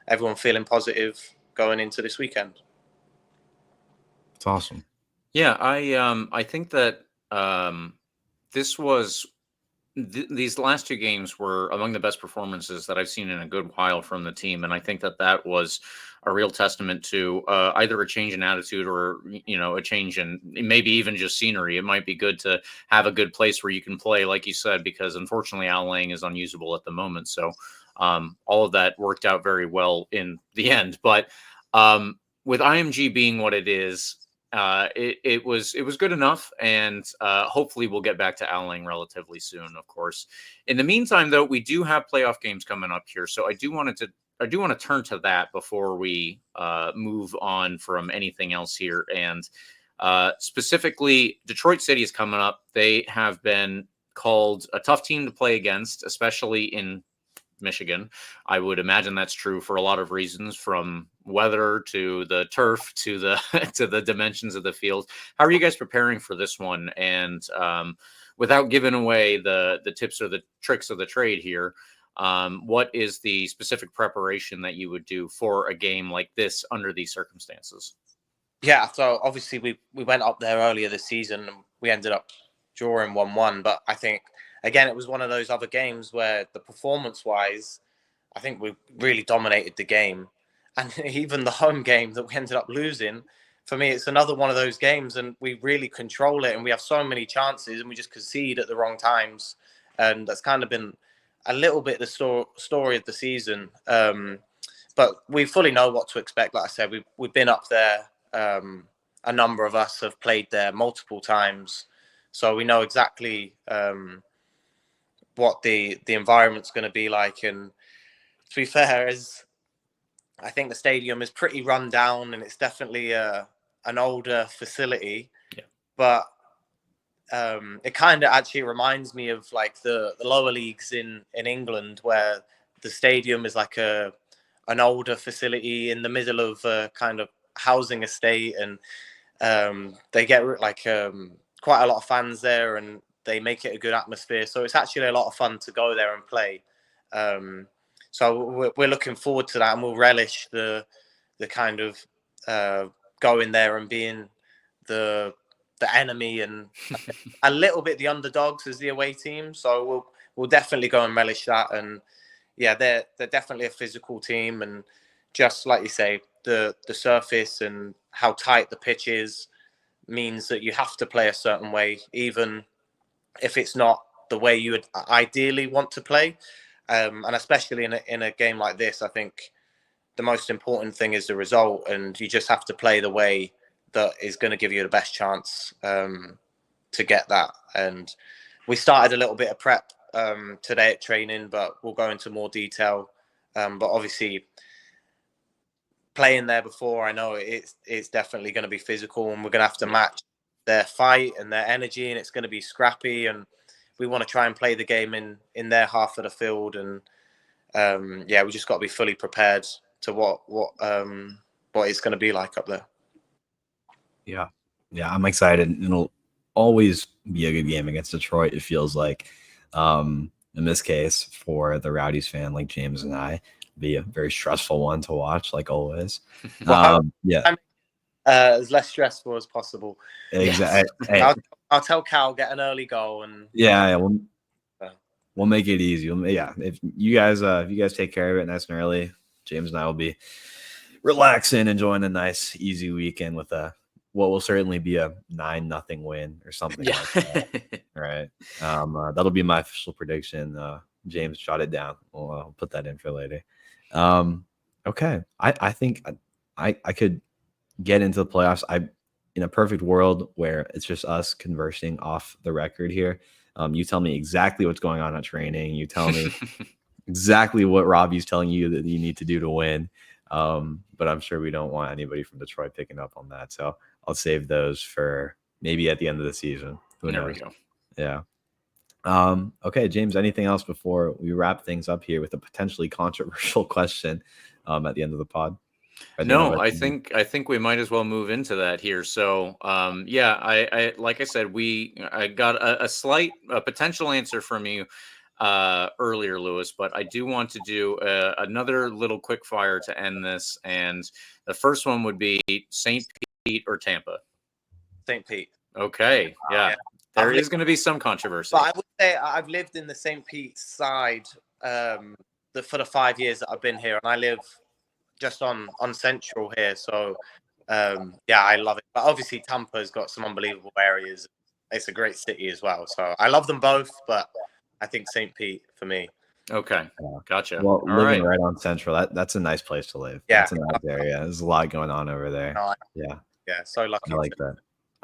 everyone feeling positive going into this weekend. It's awesome. Yeah, I think that this was these last 2 games were among the best performances that I've seen in a good while from the team, and I think that was a real testament to either a change in attitude or a change in maybe even just scenery. It might be good to have a good place where you can play, like you said, because unfortunately Ao Lang is unusable at the moment. So all of that worked out very well in the end. But with IMG being what it is, it was good enough, and hopefully we'll get back to Ao Lang relatively soon. Of course, in the meantime, though, we do have playoff games coming up here, so I do want to turn to that before we move on from anything else here. And specifically, Detroit City is coming up. They have been called a tough team to play against, especially in Michigan. I would imagine that's true for a lot of reasons, from weather to the turf to the to the dimensions of the field. How are you guys preparing for this one? And without giving away the tips or the tricks of the trade here, what is the specific preparation that you would do for a game like this under these circumstances? Yeah, so obviously we went up there earlier this season and we ended up drawing 1-1, but I think again it was one of those other games where the performance-wise, I think we really dominated the game. And even the home game that we ended up losing, for me, it's another one of those games, and we really control it, and we have so many chances, and we just concede at the wrong times. And that's kind of been a little bit the story of the season. But we fully know what to expect. Like I said, we've been up there. A number of us have played there multiple times, so we know exactly what the environment's going to be like. And to be fair, I think the stadium is pretty run down, and it's definitely an older facility. Yeah. But it kind of actually reminds me of like the lower leagues in England, where the stadium is like an older facility in the middle of a kind of housing estate, and they get like quite a lot of fans there, and they make it a good atmosphere. So it's actually a lot of fun to go there and play. So we're looking forward to that, and we'll relish the kind of going there and being the enemy and a little bit the underdogs as the away team. So we'll definitely go and relish that. And yeah, they're definitely a physical team, and just like you say, the surface and how tight the pitch is means that you have to play a certain way, even if it's not the way you would ideally want to play. And especially in a game like this, I think the most important thing is the result, and you just have to play the way that is going to give you the best chance to get that. And we started a little bit of prep today at training, but we'll go into more detail. But obviously, playing there before, I know it's definitely going to be physical, and we're going to have to match their fight and their energy, and it's going to be scrappy. And we want to try and play the game in their half of the field. And we just got to be fully prepared to what it's going to be like up there. Yeah, I'm excited. It'll always be a good game against Detroit. It feels like, in this case, for the Rowdies fan like James and I, be a very stressful one to watch, like always. As less stressful as possible. Exactly. Yes. I'll tell Cal, get an early goal, and we'll make it easy. If you guys take care of it nice and early, James and I will be relaxing, enjoying a nice, easy weekend with what will certainly be a 9-0 win or something like that. Right. That'll be my official prediction. James, jot it down. I'll put that in for later. Okay. I think I could get into the playoffs. In a perfect world where it's just us conversing off the record here. You tell me exactly what's going on at training. You tell me exactly what Robbie's telling you that you need to do to win. But I'm sure we don't want anybody from Detroit picking up on that. So I'll save those for maybe at the end of the season. Who knows? There we go. Yeah. Okay, James, anything else before we wrap things up here with a potentially controversial question at the end of the pod? No, I think we might as well move into that here. So, I like I said, I got a potential answer from you earlier, Lewis, but I do want to do another little quick fire to end this. And the first one would be St. Pete or Tampa. St. Pete. Okay, yeah. There is going to be some controversy. But I would say I've lived in the St. Pete side for the 5 years that I've been here, and I live just on Central here. So, I love it. But obviously, Tampa's got some unbelievable areas. It's a great city as well. So I love them both, but I think St. Pete for me. Okay, gotcha. Well, living right on Central, that's a nice place to live. Yeah, that's a nice area. There's a lot going on over there. So lucky.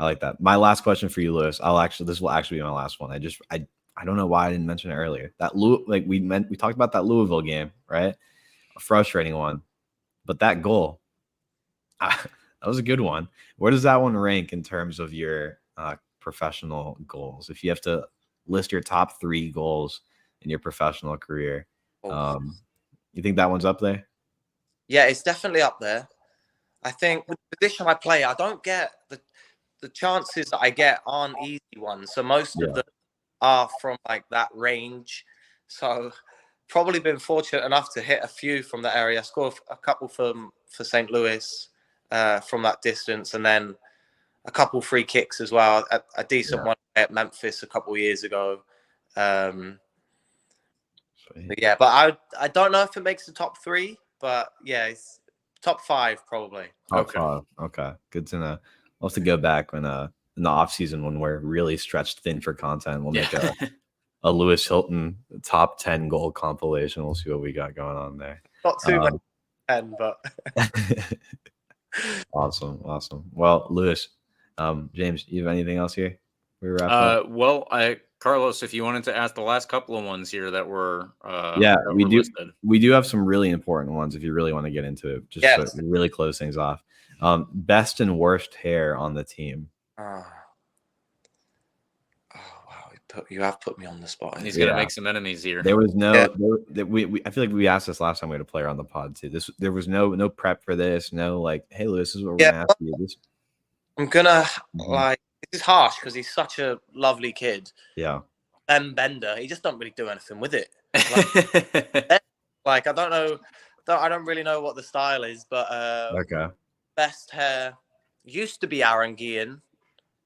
I like that. My last question for you, Lewis. This will actually be my last one. I don't know why I didn't mention it earlier. We talked about that Louisville game, right? A frustrating one, but that goal, that was a good one. Where does that one rank in terms of your professional goals? If you have to list your top 3 goals in your professional career, you think that one's up there? Yeah, it's definitely up there. I think with the position I play, I don't get the chances that I get aren't easy ones. So most of them are from like that range. So probably been fortunate enough to hit a few from that area. I scored a couple for St. Louis from that distance, and then a couple free kicks as well. A decent one at Memphis a couple of years ago. But I don't know if it makes the top 3, but it's top 5 probably. Okay, good to know. We'll have to go back when in the off season when we're really stretched thin for content. We'll make a Lewis Hilton top 10 goal compilation. We'll see what we got going on there. Not too much 10, but awesome. Well, Lewis, James, you have anything else here? We wrap up. Carlos, if you wanted to ask the last couple of ones here that were we do listed. We do have some really important ones if you really want to get into it, just to really close things off. Best and worst hair on the team. Wow, you have put me on the spot. He's gonna make some enemies here. There was no I feel like we asked this last time we had a player on the pod too. There was no prep for this, no like, hey Lewis, this is what we're gonna ask you. I'm gonna this is harsh because he's such a lovely kid. Yeah. Bender, he just don't really do anything with it. Like I don't know. I don't really know what the style is, but best hair used to be Aaron Guillen,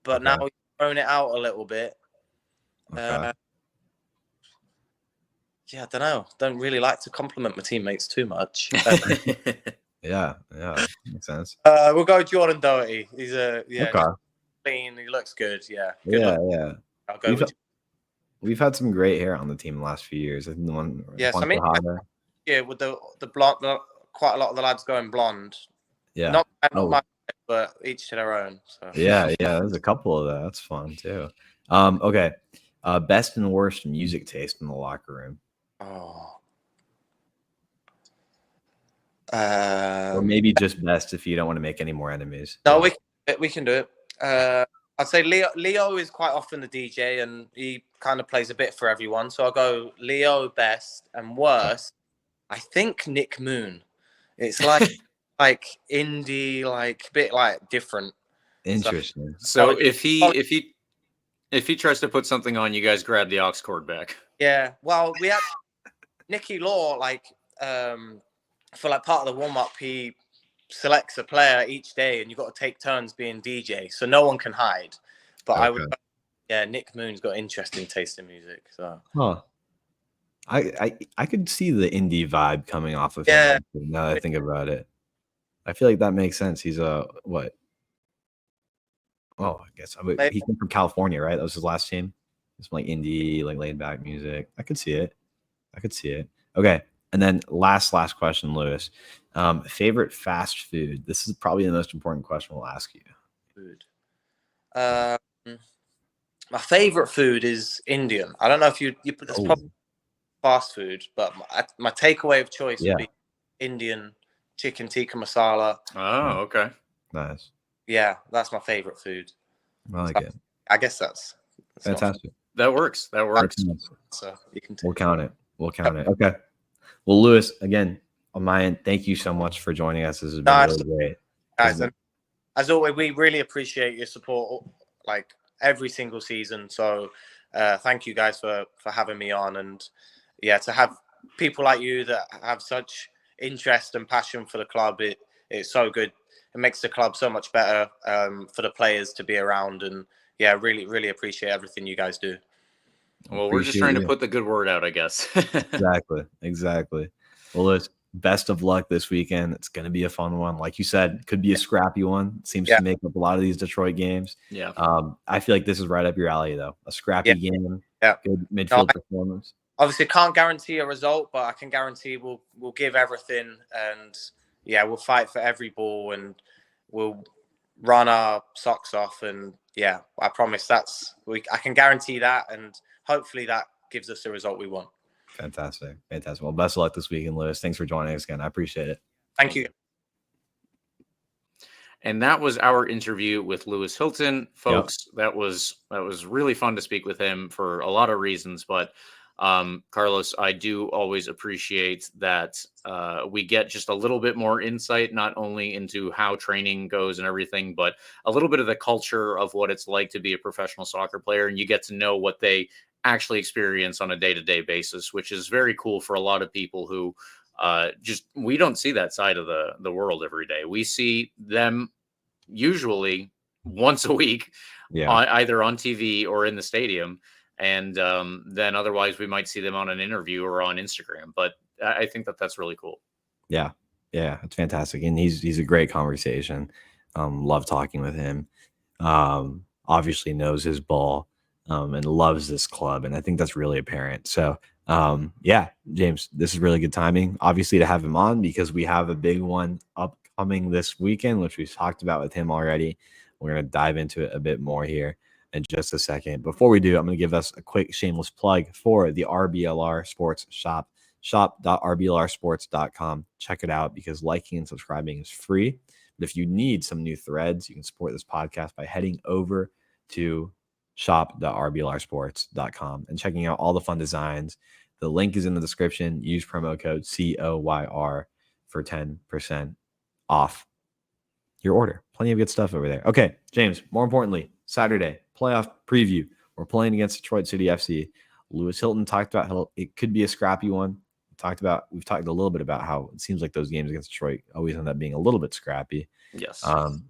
but now he's thrown it out a little bit. I don't know. Don't really like to compliment my teammates too much. Yeah, makes sense. We'll go Jordan Doherty. He's clean. He looks good. Yeah. I'll go with we've had some great hair on the team the last few years. I think the one, Yes, I mean, with the blonde, quite a lot of the lads going blonde. Yeah. Not my, but each to their own. So. Yeah. There's a couple of that. That's fun too. Okay. Best and worst music taste in the locker room. Oh. Or maybe just best if you don't want to make any more enemies. No, we can do it. I'd say Leo is quite often the DJ, and he kind of plays a bit for everyone. So I'll go Leo best, and worst, I think Nick Moon. It's like indie, like a bit like different. Interesting. So if he tries to put something on, you guys grab the aux cord back. Yeah. Well, we had Nicky Law for like part of the warm up. He selects a player each day, and you've got to take turns being DJ, so no one can hide. But okay. Nick Moon's got interesting taste in music. So, I could see the indie vibe coming off of him. Now that I think about it, I feel like that makes sense. He's what? Oh, I guess he came from California, right? That was his last team. It's like indie, like laid back music. I could see it. Okay. And then last question, Lewis. Favorite fast food? This is probably the most important question we'll ask you. Food. My favorite food is Indian. I don't know if you put this probably fast food, but my takeaway of choice would be Indian chicken tikka masala. Oh, okay. Nice. Yeah, that's my favorite food. I like it. I guess that's fantastic. That works. So you can we'll count it. Okay. Well, Lewis, again, on my end, thank you so much for joining us. This has been really great. Guys, as always, we really appreciate your support, like every single season. So thank you guys for having me on. And to have people like you that have such interest and passion for the club, it's so good. It makes the club so much better for the players to be around. And really, really appreciate everything you guys do. Well, we're just trying to put the good word out, I guess. Exactly. Well, Lewis, best of luck this weekend. It's going to be a fun one. Like you said, could be a scrappy one. It seems to make up a lot of these Detroit games. Yeah. I feel like this is right up your alley, though. A scrappy game. Yeah. Good midfield performance. Obviously, can't guarantee a result, but I can guarantee we'll give everything, and we'll fight for every ball, and we'll run our socks off. And I promise I can guarantee that, and hopefully that gives us the result we want. Fantastic. Well, best of luck this weekend, Lewis. Thanks for joining us again. I appreciate it. Thank you. And that was our interview with Lewis Hilton, folks. Yep. That was really fun to speak with him for a lot of reasons. But Carlos, I do always appreciate that we get just a little bit more insight, not only into how training goes and everything, but a little bit of the culture of what it's like to be a professional soccer player. And you get to know what they actually experience on a day-to-day basis, which is very cool for a lot of people who we don't see that side of the world every day. We see them usually once a week, either on TV or in the stadium. And then otherwise we might see them on an interview or on Instagram. But I think that's really cool. Yeah, it's fantastic. And he's a great conversation. Love talking with him. Obviously knows his ball. And loves this club. And I think that's really apparent. So, James, this is really good timing, obviously, to have him on, because we have a big one upcoming this weekend, which we've talked about with him already. We're going to dive into it a bit more here in just a second. Before we do, I'm going to give us a quick shameless plug for the RBLR Sports shop, shop.rblrsports.com. Check it out, because liking and subscribing is free. But if you need some new threads, you can support this podcast by heading over to shop.rblrsports.com and checking out all the fun designs. The link is in the description. Use promo code COYR for 10% off your order. Plenty of good stuff over there. Okay, James, more importantly, Saturday playoff preview. We're playing against Detroit City FC. Lewis Hilton talked about how it could be a scrappy one. We've talked a little bit about how it seems like those games against Detroit always end up being a little bit scrappy. Yes.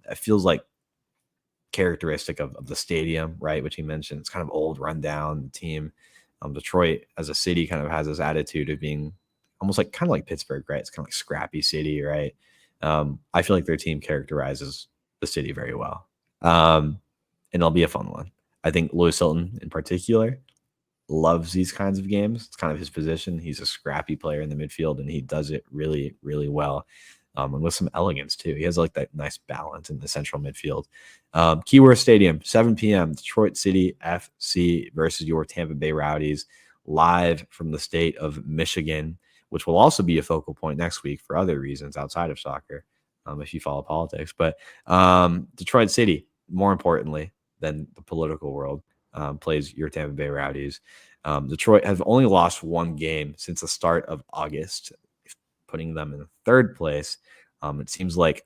It feels like characteristic of the stadium, right? Which he mentioned, it's kind of old, rundown team. Detroit as a city kind of has this attitude of being almost like kind of like Pittsburgh, right? It's kind of like scrappy city, right? I feel like their team characterizes the city very well. And it'll be a fun one. I think Lewis Hilton in particular loves these kinds of games. It's kind of his position. He's a scrappy player in the midfield, and he does it really, really well. And with some elegance too. He has like that nice balance in the central midfield. Keyworth Stadium, 7 p.m. Detroit City FC versus your Tampa Bay Rowdies, live from the state of Michigan, which will also be a focal point next week for other reasons outside of soccer, if you follow politics. But Detroit City, more importantly than the political world, plays your Tampa Bay Rowdies. Detroit has only lost one game since the start of August, putting them in third place. It seems like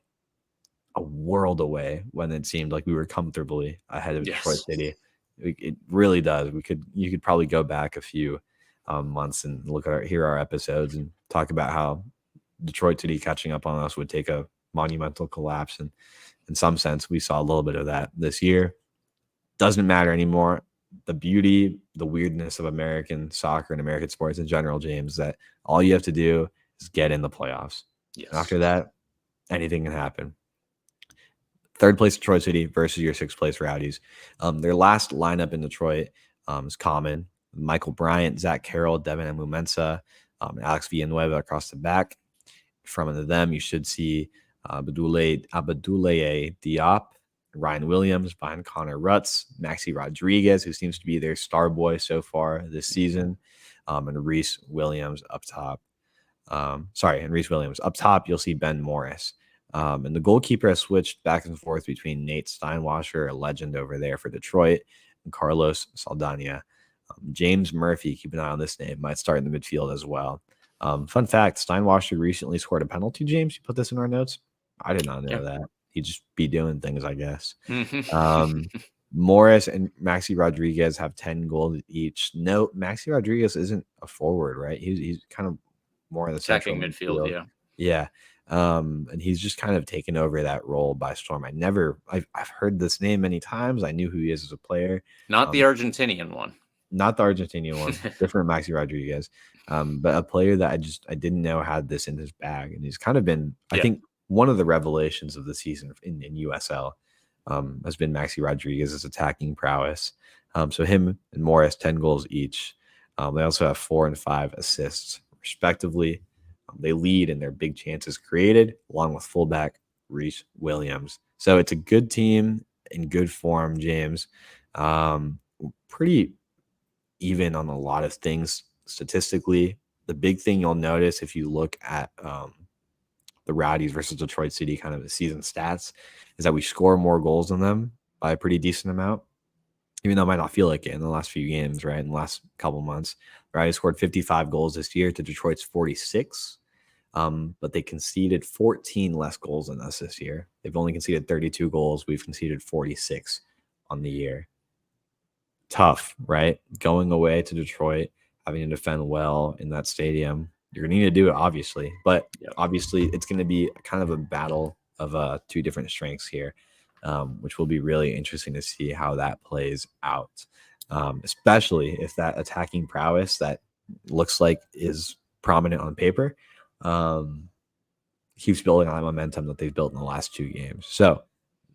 a world away when it seemed like we were comfortably ahead of Detroit City. It really does. You could probably go back a few months and hear our episodes and talk about how Detroit City catching up on us would take a monumental collapse. And in some sense, we saw a little bit of that this year. Doesn't matter anymore. The beauty, the weirdness of American soccer and American sports in general, James, that all you have to do is get in the playoffs. Yes. After that, anything can happen. Third place Detroit City versus your sixth place Rowdies. Their last lineup in Detroit is common. Michael Bryant, Zach Carroll, Devin Amumensa, Alex Villanueva across the back. From them, you should see Abdoulaye Diop, Ryan Williams behind Connor Rutz, Maxi Rodriguez, who seems to be their star boy so far this season, and Reese Williams up top. Up top, you'll see Ben Morris. And the goalkeeper has switched back and forth between Nate Steinwasser, a legend over there for Detroit, and Carlos Saldana. James Murphy, keep an eye on this name, might start in the midfield as well. Fun fact, Steinwasser recently scored a penalty, James. You put this in our notes? I did not know that. He'd just be doing things, I guess. Morris and Maxi Rodriguez have 10 goals each. No, Maxi Rodriguez isn't a forward, right? He's kind of more in the attacking midfield. Yeah. And he's just kind of taken over that role by storm. I've heard this name many times. I knew who he is as a player. Not the Argentinian one. Not the Argentinian one. Different Maxi Rodriguez. But a player that I didn't know had this in his bag. And he's kind of been, I think, one of the revelations of the season in USL has been Maxi Rodriguez's attacking prowess. So him and Morris, 10 goals each. They also have 4 and 5 assists, respectively. They lead in their big chances created, along with fullback Reese Williams. So it's a good team in good form, James. Pretty even on a lot of things statistically. The big thing you'll notice if you look at the Rowdies versus Detroit City kind of the season stats is that we score more goals than them by a pretty decent amount, even though it might not feel like it in the last few games, right? In the last couple months, the Rowdies scored 55 goals this year to Detroit's 46, but they conceded 14 less goals than us this year. They've only conceded 32 goals. We've conceded 46 on the year. Tough, right? Going away to Detroit, having to defend well in that stadium. You're going to need to do it, obviously. But obviously, it's going to be kind of a battle of two different strengths here, which will be really interesting to see how that plays out, especially if that attacking prowess that looks like is prominent on paper keeps building on that momentum that they've built in the last 2 games. So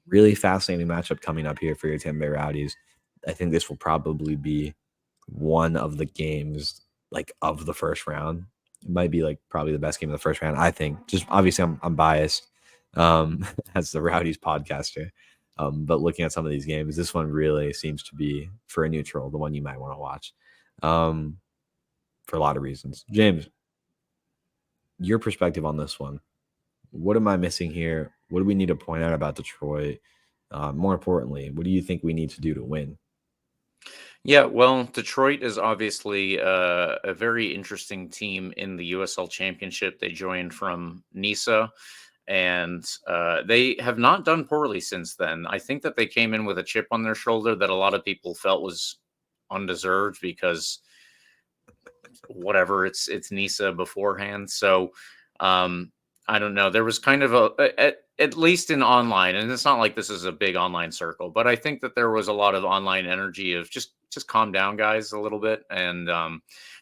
really fascinating matchup coming up here for your Tampa Bay Rowdies. I think this will probably be one of the games of the first round. It might be probably the best game of the first round. I think. Just obviously, I'm biased as the Rowdies podcaster, but looking at some of these games, this one really seems to be for a neutral, the one you might want to watch for a lot of reasons. James, your perspective on this one. What am I missing here? What do we need to point out about Detroit? More importantly, what do you think we need to do to win? Yeah, well, Detroit is obviously a very interesting team in the USL Championship. They joined from Nisa, and they have not done poorly since then. I think that they came in with a chip on their shoulder that a lot of people felt was undeserved because whatever, it's Nisa beforehand. So I don't know. There was kind of at least in online, and it's not like this is a big online circle, but I think that there was a lot of online energy of just calm down, guys, a little bit. And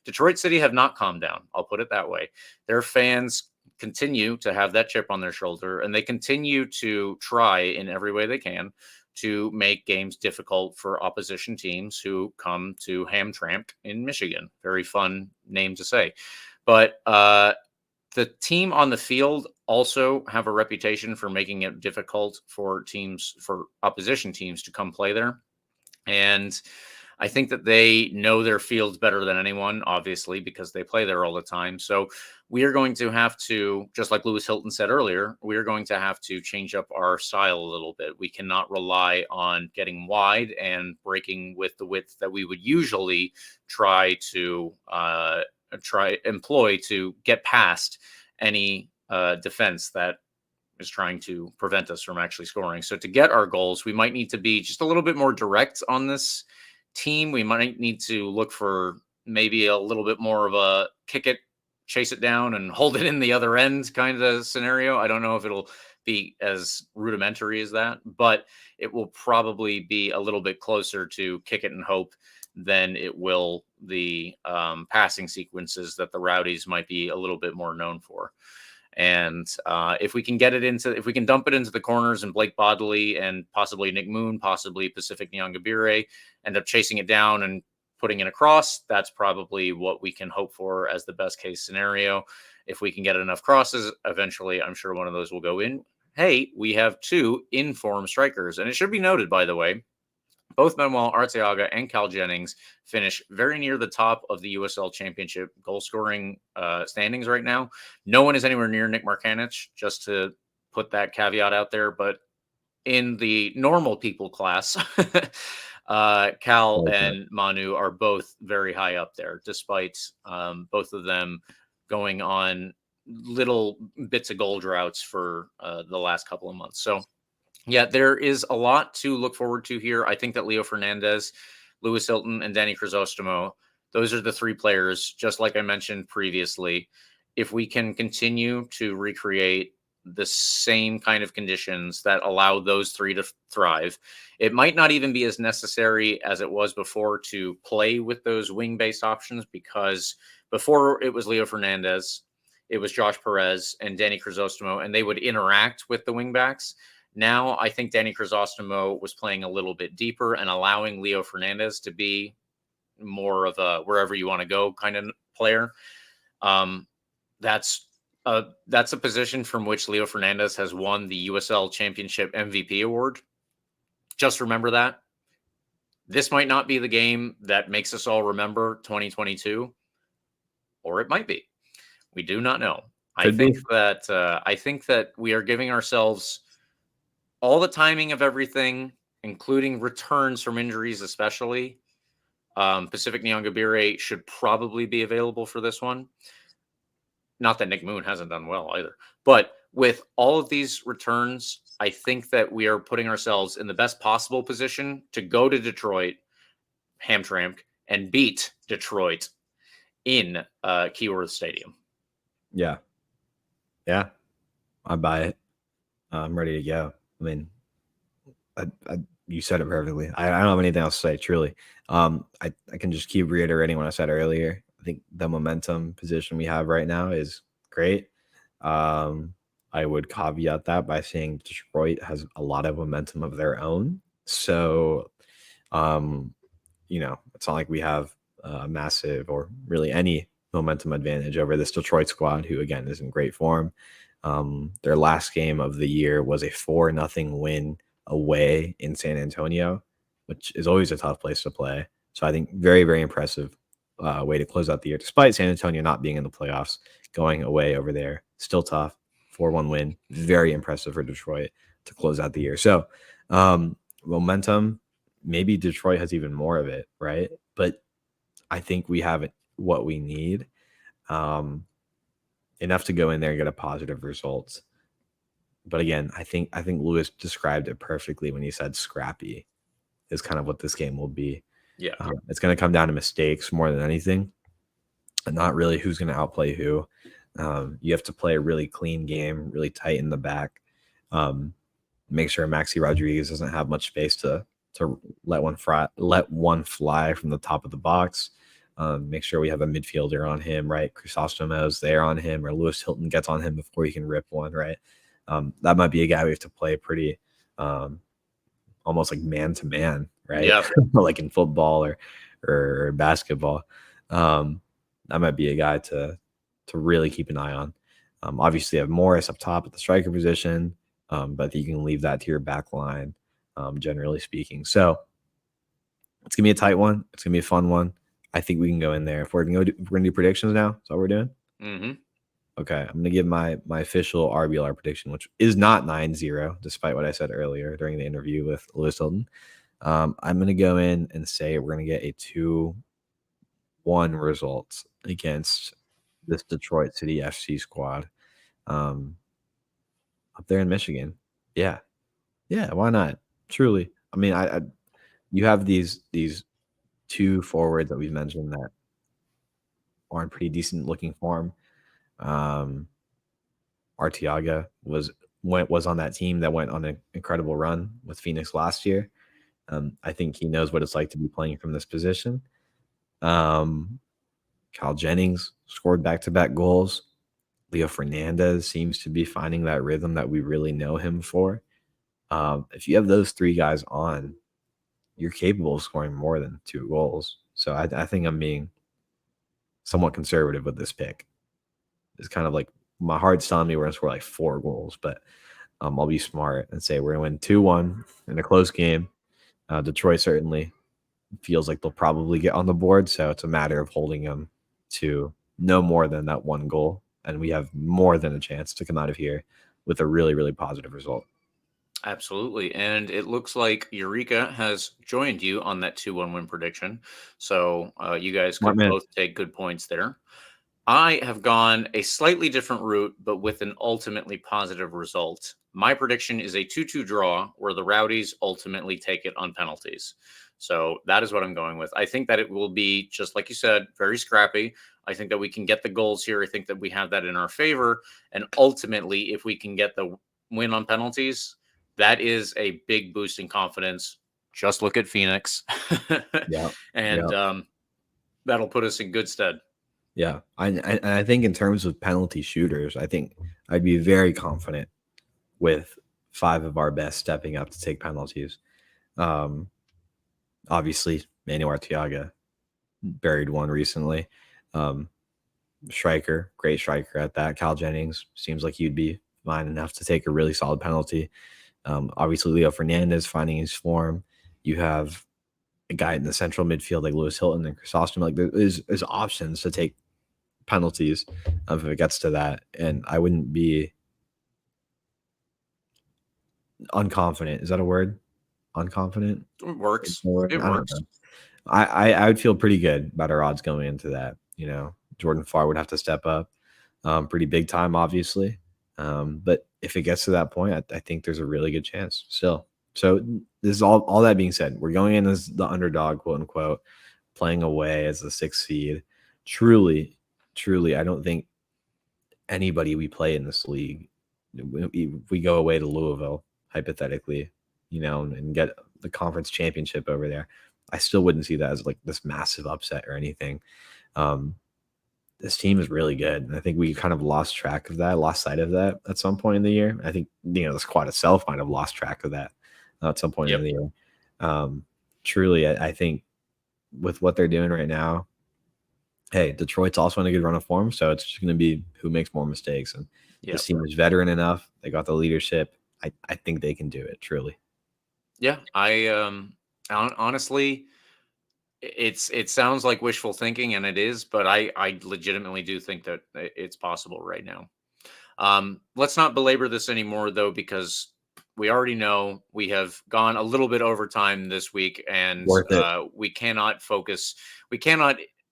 Detroit City have not calmed down. I'll put it that way. Their fans continue to have that chip on their shoulder, and they continue to try in every way they can to make games difficult for opposition teams who come to Hamtramck in Michigan. Very fun name to say. But the team on the field also have a reputation for making it difficult for opposition teams to come play there. And I think that they know their fields better than anyone, obviously, because they play there all the time. So we are going to have to, just like Lewis Hilton said earlier, we are going to have to change up our style a little bit. We cannot rely on getting wide and breaking with the width that we would usually try to employ to get past any defense that is trying to prevent us from actually scoring. So to get our goals, we might need to be just a little bit more direct on this team. We might need to look for maybe a little bit more of a kick it, chase it down, and hold it in the other end kind of scenario. I don't know if it'll be as rudimentary as that, but it will probably be a little bit closer to kick it and hope than it will the passing sequences that the Rowdies might be a little bit more known for. And if we can dump it into the corners and Blake Bodley and possibly Nick Moon, possibly Pacific Nyongabire end up chasing it down and putting it across, that's probably what we can hope for as the best case scenario. If we can get enough crosses, eventually I'm sure one of those will go in. Hey, we have 2 in-form strikers. And it should be noted, by the way, both Manuel Arteaga and Cal Jennings finish very near the top of the USL Championship goal-scoring standings right now. No one is anywhere near Nick Markanich, just to put that caveat out there. But in the normal people class, Cal and Manu are both very high up there, despite both of them going on little bits of goal droughts for the last couple of months. So, yeah, there is a lot to look forward to here. I think that Leo Fernandez, Lewis Hilton, and Danny Crisostomo, those are the 3 players, just like I mentioned previously. If we can continue to recreate the same kind of conditions that allow those 3 to thrive, it might not even be as necessary as it was before to play with those wing-based options, because before it was Leo Fernandez, it was Josh Perez and Danny Crisostomo, and they would interact with the wing-backs. Now, I think Danny Crisostomo was playing a little bit deeper and allowing Leo Fernandez to be more of a wherever you want to go kind of player. That's a position from which Leo Fernandez has won the USL Championship MVP award. Just remember that. This might not be the game that makes us all remember 2022, or it might be. We do not know. I think that we are giving ourselves all the timing of everything, including returns from injuries, especially. Pacific Nyongabire should probably be available for this one. Not that Nick Moon hasn't done well either. But with all of these returns, I think that we are putting ourselves in the best possible position to go to Detroit, Hamtramck, and beat Detroit in Keyworth Stadium. Yeah. I buy it. I'm ready to go. I mean, you said it perfectly. I don't have anything else to say, truly. I can just keep reiterating what I said earlier. I think the momentum position we have right now is great. I would caveat that by saying Detroit has a lot of momentum of their own. So, it's not like we have a massive or really any momentum advantage over this Detroit squad, who, again, is in great form. Their last game of the year was a 4-0 win away in San Antonio, which is always a tough place to play. So I think very, very impressive way to close out the year, despite San Antonio not being in the playoffs. Going away over there, still tough. 4-1 win, very impressive for Detroit to close out the year. So momentum, maybe Detroit has even more of it, right? But I think we have what we need. Enough to go in there and get a positive result. But again, I think Lewis described it perfectly when he said scrappy is kind of what this game will be. Yeah. It's going to come down to mistakes more than anything, and not really who's going to outplay who. You have to play a really clean game, really tight in the back. Make sure Maxi Rodriguez doesn't have much space to let one fly from the top of the box. Make sure we have a midfielder on him, right? Crisostomo's there on him, or Lewis Hilton gets on him before he can rip one, right? That might be a guy we have to play pretty almost like man to man, right? Yeah. Like in football or basketball. That might be a guy to really keep an eye on. Obviously, you have Morris up top at the striker position, but you can leave that to your back line, generally speaking. So it's gonna be a tight one. It's gonna be a fun one. I think we can go in there. If we're gonna do predictions now, is that what we're doing? Mm-hmm. Okay, I'm gonna give my official RBLR prediction, which is not 9-0, despite what I said earlier during the interview with Lewis Hilton. I'm gonna go in and say we're gonna get a 2-1 result against this Detroit City FC squad, up there in Michigan. Yeah, why not? Truly, I mean, I you have these two forwards that we've mentioned that are in pretty decent looking form. Arteaga was on that team that went on an incredible run with Phoenix last year. I think he knows what it's like to be playing from this position. Kyle Jennings scored back-to-back goals. Leo Fernandez seems to be finding that rhythm that we really know him for. If you have those three guys on, you're capable of scoring more than 2 goals. So I think I'm being somewhat conservative with this pick. It's kind of like my heart's telling me we're going to score like 4 goals, but I'll be smart and say we're going to win 2-1 in a close game. Detroit certainly feels like they'll probably get on the board, so it's a matter of holding them to no more than that 1 goal, and we have more than a chance to come out of here with a really, really positive result. Absolutely. And it looks like Eureka has joined you on that 2-1 win prediction. So you guys could both take good points there. I have gone a slightly different route, but with an ultimately positive result. My prediction is a 2-2 draw where the Rowdies ultimately take it on penalties. So that is what I'm going with. I think that it will be, just like you said, very scrappy. I think that we can get the goals here. I think that we have that in our favor. And ultimately, if we can get the win on penalties, that is a big boost in confidence. Just look at Phoenix. Yeah. And that'll put us in good stead. Yeah. I think in terms of penalty shooters, I think I'd be very confident with 5 of our best stepping up to take penalties. Obviously, Manuel Arteaga buried one recently. Striker, great striker at that. Kyle Jennings seems like he'd be fine enough to take a really solid penalty. Obviously, Leo Fernandez finding his form. You have a guy in the central midfield like Lewis Hilton and Chrysostom. Like there's options to take penalties if it gets to that, and I wouldn't be unconfident. Is that a word? Unconfident? It works. It works. I would feel pretty good about our odds going into that. You know, Jordan Farr would have to step up pretty big time, obviously. But if it gets to that point, I think there's a really good chance still. So this is all that being said, we're going in as the underdog, quote unquote, playing away as the 6th seed. Truly, I don't think anybody we play in this league, if we go away to Louisville, hypothetically, you know, and get the conference championship over there, I still wouldn't see that as like this massive upset or anything. This team is really good, and I think we kind of lost sight of that at some point in the year. I think, you know, the squad itself might have lost track of that at some point in the year. Truly, I think with what they're doing right now, hey, Detroit's also in a good run of form, so it's just going to be who makes more mistakes. And this team is veteran enough; they got the leadership. I think they can do it. Truly. Yeah, I honestly, it sounds like wishful thinking, and it is, but I legitimately do think that it's possible right now. Let's not belabor this anymore, though, because we already know we have gone a little bit over time this week, and we cannot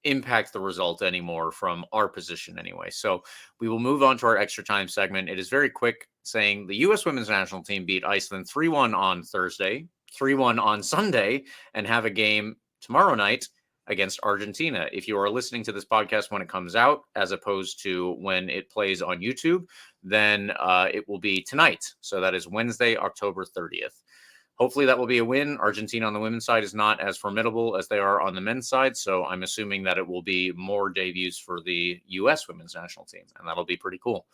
impact the result anymore from our position anyway. So we will move on to our extra time segment. It is very quick, saying the U.S. women's national team beat Iceland 3-1 on Thursday, 3-1 on Sunday, and have a game tomorrow night against Argentina. If you are listening to this podcast when it comes out, as opposed to when it plays on YouTube, then it will be tonight. So that is Wednesday, October 30th. Hopefully that will be a win. Argentina on the women's side is not as formidable as they are on the men's side, so I'm assuming that it will be more debuts for the U.S. women's national team, and that'll be pretty cool.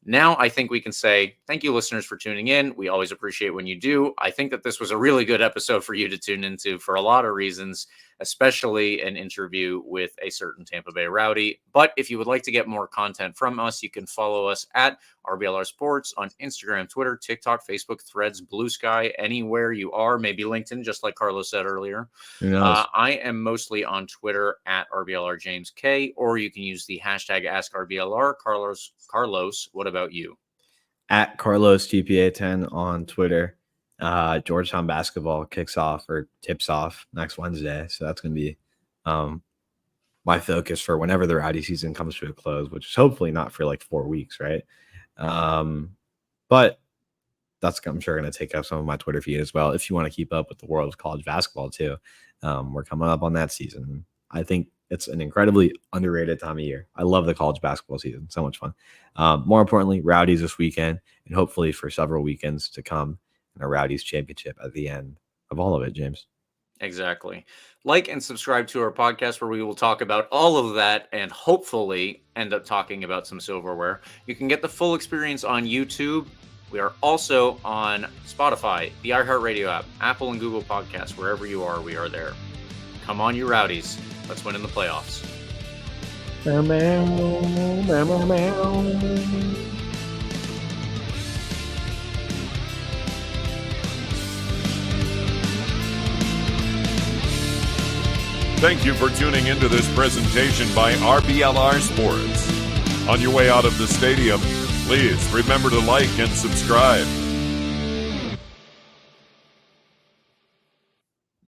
Now I think we can say thank you, listeners, for tuning in. We always appreciate when you do. I think that this was a really good episode for you to tune into for a lot of reasons, especially an interview with a certain Tampa Bay Rowdy. But if you would like to get more content from us, you can follow us at RBLR Sports on Instagram, Twitter, TikTok, Facebook, Threads, Blue Sky, anywhere you are, maybe LinkedIn, just like Carlos said earlier. Who knows? I am mostly on Twitter at RBLR James K, or you can use the hashtag AskRBLR. Carlos, what about you? At Carlos GPA10 on Twitter. Georgetown basketball kicks off or tips off next Wednesday. So that's going to be my focus for whenever the Rowdy season comes to a close, which is hopefully not for like 4 weeks, right? But that's, I'm sure, going to take up some of my Twitter feed as well. If you want to keep up with the world of college basketball too, we're coming up on that season. I think it's an incredibly underrated time of year. I love the college basketball season. So much fun. More importantly, Rowdies this weekend, and hopefully for several weekends to come, and a Rowdies championship at the end of all of it, James. Exactly. Like and subscribe to our podcast where we will talk about all of that and hopefully end up talking about some silverware. You can get the full experience on YouTube. We are also on Spotify, the iHeartRadio app, Apple and Google Podcasts. Wherever you are, we are there. Come on, you Rowdies. Let's win in the playoffs. Thank you for tuning into this presentation by RBLR Sports. On your way out of the stadium, please remember to like and subscribe.